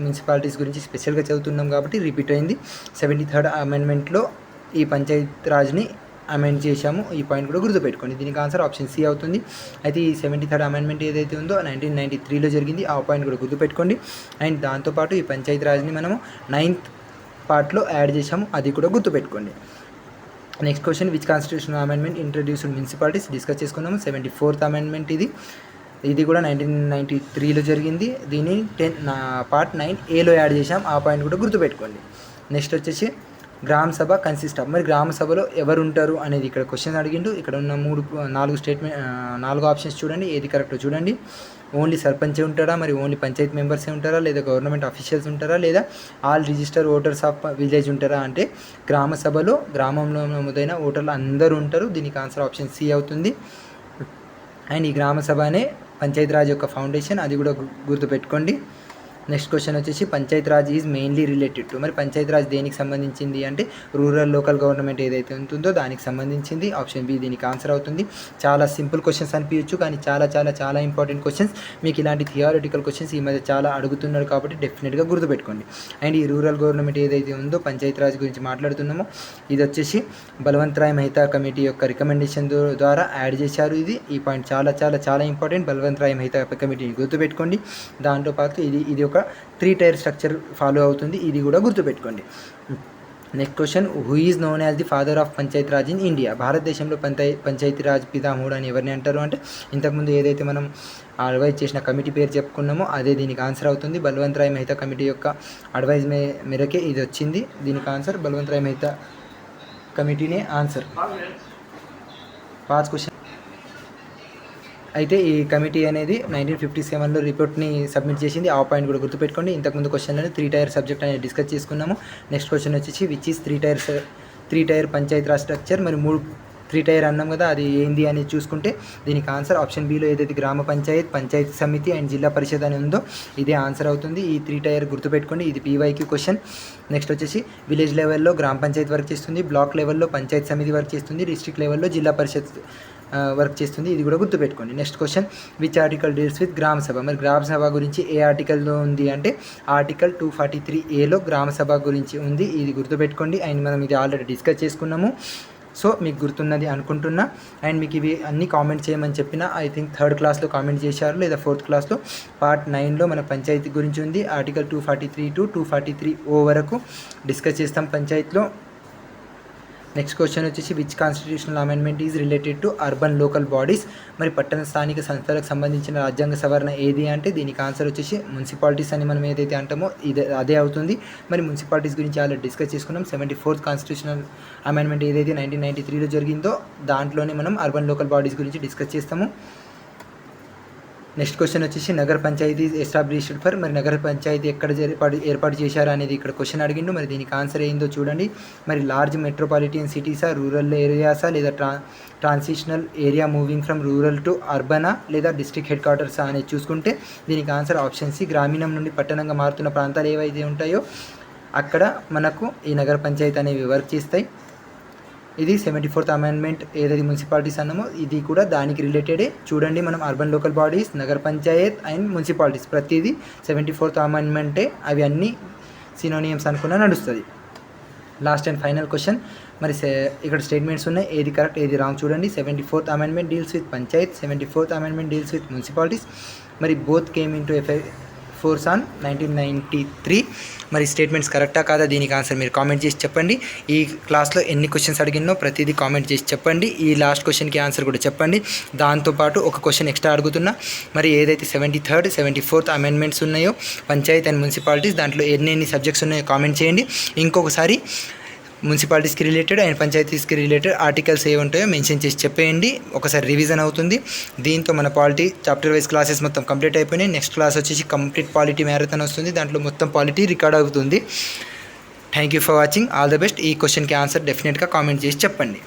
మున్సిపాలిటీస్ గురించి స్పెషల్గా చదువుతున్నాం కాబట్టి రిపీట్ అయింది. 73rd అమెండ్మెంట్లో ఈ పంచాయత్ రాజ్ని అమెండ్ చేశాము, ఈ పాయింట్ కూడా గుర్తుపెట్టుకోండి. దీనికి ఆన్సర్ ఆప్షన్ సి అవుతుంది. అయితే ఈ 73rd అమెండ్మెంట్ ఏదైతే ఉందో 1993లో జరిగింది, ఆ పాయింట్ కూడా గుర్తుపెట్టుకోండి. అండ్ దాంతోపాటు ఈ పంచాయత్ రాజ్ని మనము 9th పార్ట్లో యాడ్ చేసాము, అది కూడా గుర్తుపెట్టుకోండి. Next question which constitutional amendment introduced municipalities discuss చేసుకున్నాము. 74th అమెండ్మెంట్ ఇది కూడా 1993లో జరిగింది. దీన్ని పార్ట్ 9A యాడ్ చేసాం, ఆ పాయింట్ కూడా గుర్తుపెట్టుకోండి. నెక్స్ట్ వచ్చేసి గ్రామ సభ కన్సిస్ట్ ఆఫ్. మరి గ్రామ సభలో ఎవరు ఉంటారు అనేది ఇక్కడ క్వశ్చన్ అడిగిండు. ఇక్కడ ఉన్న 4 ఆప్షన్స్ చూడండి, ఏది కరెక్టో చూడండి. ఓన్లీ సర్పంచే ఉంటారా, మరి ఓన్లీ పంచాయత్ మెంబర్సే ఉంటారా, లేదా గవర్నమెంట్ అఫీషియల్స్ ఉంటారా, లేదా all register voters of village ఉంటారా అంటే గ్రామ సభలో గ్రామంలో నమోదైన ఓటర్లు అందరూ ఉంటారు. దీనికి ఆన్సర్ ఆప్షన్ సి అవుతుంది. అండ్ ఈ గ్రామ సభ అనే పంచాయత్ రాజ్ యొక్క ఫౌండేషన్, అది కూడా గుర్తుపెట్టుకోండి. నెక్స్ట్ క్వశ్చన్ వచ్చేసి Panchayat Raj is mainly related to. మరి పంచాయత్ రాజ్ దేనికి సంబంధించింది అంటే రూరల్ లోకల్ గవర్నమెంట్ ఏదైతే ఉంటుందో దానికి సంబంధించింది. ఆప్షన్ బి దీనికి ఆన్సర్ అవుతుంది. చాలా సింపుల్ క్వశ్చన్స్ అనిపించచ్చు, కానీ చాలా చాలా చాలా ఇంపార్టెంట్ క్వశ్చన్స్. మీకు ఇలాంటి థియారిటికల్ క్వశ్చన్స్ ఈ మధ్య చాలా అడుగుతున్నారు కాబట్టి డెఫినెట్గా గుర్తుపెట్టుకోండి. అండ్ ఈ రూరల్ గవర్నమెంట్ ఏదైతే ఉందో పంచాయత్ రాజ్ గురించి మాట్లాడుతున్నామో ఇది వచ్చేసి బల్వంత్ రాయ్ మెహతా కమిటీ యొక్క రికమెండేషన్ ద్వారా యాడ్ చేశారు. ఈ పాయింట్ చాలా చాలా చాలా ఇంపార్టెంట్. బల్వంత్ రాయ్ మెహతా కమిటీని గుర్తుపెట్టుకోండి. దాంతోపాటు ఇది ఒక 3 టైర్ స్ట్రక్చర్ ఫాలో అవుతుంది, ఇది కూడా గుర్తుపెట్టుకోండి. Next question who is known as the father of Panchayat Raj in India. భారతదేశంలో పంచాయతీ రాజ్ పితామహుడు అని ఎవరిని అంటారు అంటే ఇంతకుముందు ఏదైతే మనం అడ్వైజ్ చేసిన కమిటీ పేరు చెప్పుకున్నామో అదే దీనికి ఆన్సర్ అవుతుంది. బల్వంత్ రాయ్ మెహతా కమిటీ యొక్క అడ్వైజ్ మేరకే ఇది వచ్చింది. దీనికి ఆన్సర్ బల్వంత్ రాయ్ మెహతా కమిటీనే ఆన్సర్. పాస్ క్వశ్చన్ అయితే ఈ కమిటీ అనేది 1957లో రిపోర్ట్ని సబ్మిట్ చేసింది, ఆ పాయింట్ కూడా గుర్తుపెట్టుకోండి. ఇంతకుముందు క్వశ్చన్లో 3 టైర్ సబ్జెక్ట్ అనేది డిస్కస్ చేసుకున్నాము. నెక్స్ట్ క్వశ్చన్ వచ్చేసి which is 3 tier panchayat raj structure. మరి 3 టైర్ అన్నాం కదా, అది ఏంది అని చూసుకుంటే దీనికి ఆన్సర్ ఆప్షన్ బిలో ఏదైతే గ్రామ పంచాయత్ సమితి అండ్ జిల్లా పరిషత్ అని ఉందో ఇదే ఆన్సర్ అవుతుంది. ఈ 3 టైర్ గుర్తుపెట్టుకోండి, ఇది PYQ క్వశ్చన్. నెక్స్ట్ వచ్చేసి విలేజ్ లెవెల్లో గ్రామ పంచాయత్ వర్క్ చేస్తుంది, బ్లాక్ లెవెల్లో పంచాయత్ సమితి వర్క్ చేస్తుంది, డిస్ట్రిక్ట్ లెవెల్లో జిల్లా పరిషత్ వర్క్ చేస్తుంది, ఇది కూడా గుర్తుపెట్టుకోండి. Next question which article deals with గ్రామ సభ. మరి గ్రామ సభ గురించి ఏ ఆర్టికల్లో ఉంది అంటే ఆర్టికల్ 243A గ్రామ సభ గురించి ఉంది, ఇది గుర్తుపెట్టుకోండి. అండ్ మనం ఇది ఆల్రెడీ డిస్కస్ చేసుకున్నాము, సో మీకు గుర్తున్నది అనుకుంటున్నా. అండ్ మీకు ఇవి అన్ని కామెంట్ చేయమని చెప్పిన ఐ థింక్ 3rd క్లాస్లో కామెంట్ చేశారు, లేదా 4th క్లాస్లో పార్ట్ 9లో మన పంచాయతీ గురించి ఉంది. ఆర్టికల్ 243 to 243O వరకు డిస్కస్ చేస్తాం పంచాయత్లో. నెక్స్ట్ క్వశ్చన్ వచ్చేసి which constitutional amendment is related to urban local bodies. మరి పట్టణ స్థానిక సంస్థలకు సంబంధించిన రాజ్యాంగ సవరణ ఏది అంటే దీనికి ఆన్సర్ వచ్చేసి మున్సిపాలిటీస్ అని మనం ఏదైతే అంటామో అదే అవుతుంది. మరి మున్సిపాలిటీస్ గురించి ఆల్రెడీ డిస్కస్ చేసుకున్నాం. 74th కాన్స్టిట్యూషనల్ అమెండ్మెంట్ ఏదైతే 1993లో జరిగిందో దాంట్లోనే మనం అర్బన్ లోకల్ బాడీస్ గురించి డిస్కస్ చేస్తాము. నెక్స్ట్ క్వశ్చన్ వచ్చేసి నగర పంచాయతీ ఎస్టాబ్లిష్డ్ ఫర్. మరి నగర పంచాయతీ ఎక్కడ ఏర్పాటు చేశారు అనేది ఇక్కడ క్వశ్చన్ అడిగిండు. మరి దీనికి ఆన్సర్ ఏందో చూడండి. మరి లార్జ్ మెట్రోపాలిటన్ సిటీసా, రూరల్ ఏరియాసా, లేదా transitional area moving from rural to అర్బనా, లేదా డిస్ట్రిక్ట్ హెడ్ క్వార్టర్సా అనేది చూసుకుంటే దీనికి ఆన్సర్ ఆప్షన్ సి. గ్రామీణం నుండి పట్టణంగా మారుతున్న ప్రాంతాలు ఏవైతే ఉంటాయో అక్కడ మనకు ఈ నగర పంచాయతీ అనేవి వర్క్ చేస్తాయి. ఇది 74th అమెండ్మెంట్ ఏదైతే మున్సిపాలిటీస్ అన్నామో ఇది కూడా దానికి రిలేటెడే. చూడండి మనం అర్బన్ లోకల్ బాడీస్, నగర పంచాయత్ అండ్ మున్సిపాలిటీస్ ప్రతిదీ 74th అమెండ్మెంటే, అవి అన్నీ సినోనియమ్స్ అనుకున్నా నడుస్తుంది. Last and final question. మరి ఇక్కడ స్టేట్మెంట్స్ ఉన్నాయి, ఏది కరెక్ట్ ఏది రాంగ్ చూడండి. 74th amendment deals with panchayat, 74th amendment deals with municipalities. మరి both came into force on 1993. మరి స్టేట్మెంట్స్ కరెక్టా కాదా, దీనికి ఆన్సర్ మీరు కామెంట్ చేసి చెప్పండి. ఈ క్లాస్లో ఎన్ని క్వశ్చన్స్ అడిగినో ప్రతిదీ కామెంట్ చేసి చెప్పండి. ఈ లాస్ట్ క్వశ్చన్కి ఆన్సర్ కూడా చెప్పండి. దాంతోపాటు ఒక క్వశ్చన్ ఎక్స్ట్రా అడుగుతున్నా. మరి ఏదైతే 73rd 74th అమెండ్మెంట్స్ ఉన్నాయో పంచాయత్ అండ్ మున్సిపాలిటీస్, దాంట్లో ఎన్ని సబ్జెక్ట్స్ ఉన్నాయో కామెంట్ చేయండి. ఇంకొకసారి మున్సిపాలిటీస్కి రిలేటెడ్ అండ్ పంచాయతీస్కి రిలేటెడ్ ఆర్టికల్స్ ఏ ఉంటాయో మెన్షన్ చేసి చెప్పేయండి. ఒకసారి రివిజన్ అవుతుంది. దీంతో మన పాలిటీ చాప్టర్ వైజ్ క్లాసెస్ మొత్తం కంప్లీట్ అయిపోయినాయి. నెక్స్ట్ క్లాస్ వచ్చేసి కంప్లీట్ పాలిటీ మ్యారథాన్ వస్తుంది. దాంట్లో మొత్తం పాలిటీ రికార్డ్ అవుతుంది. Thank you for watching. All the best. ఈ క్వశ్చన్కి ఆన్సర్ డెఫినెట్గా కామెంట్ చేసి చెప్పండి.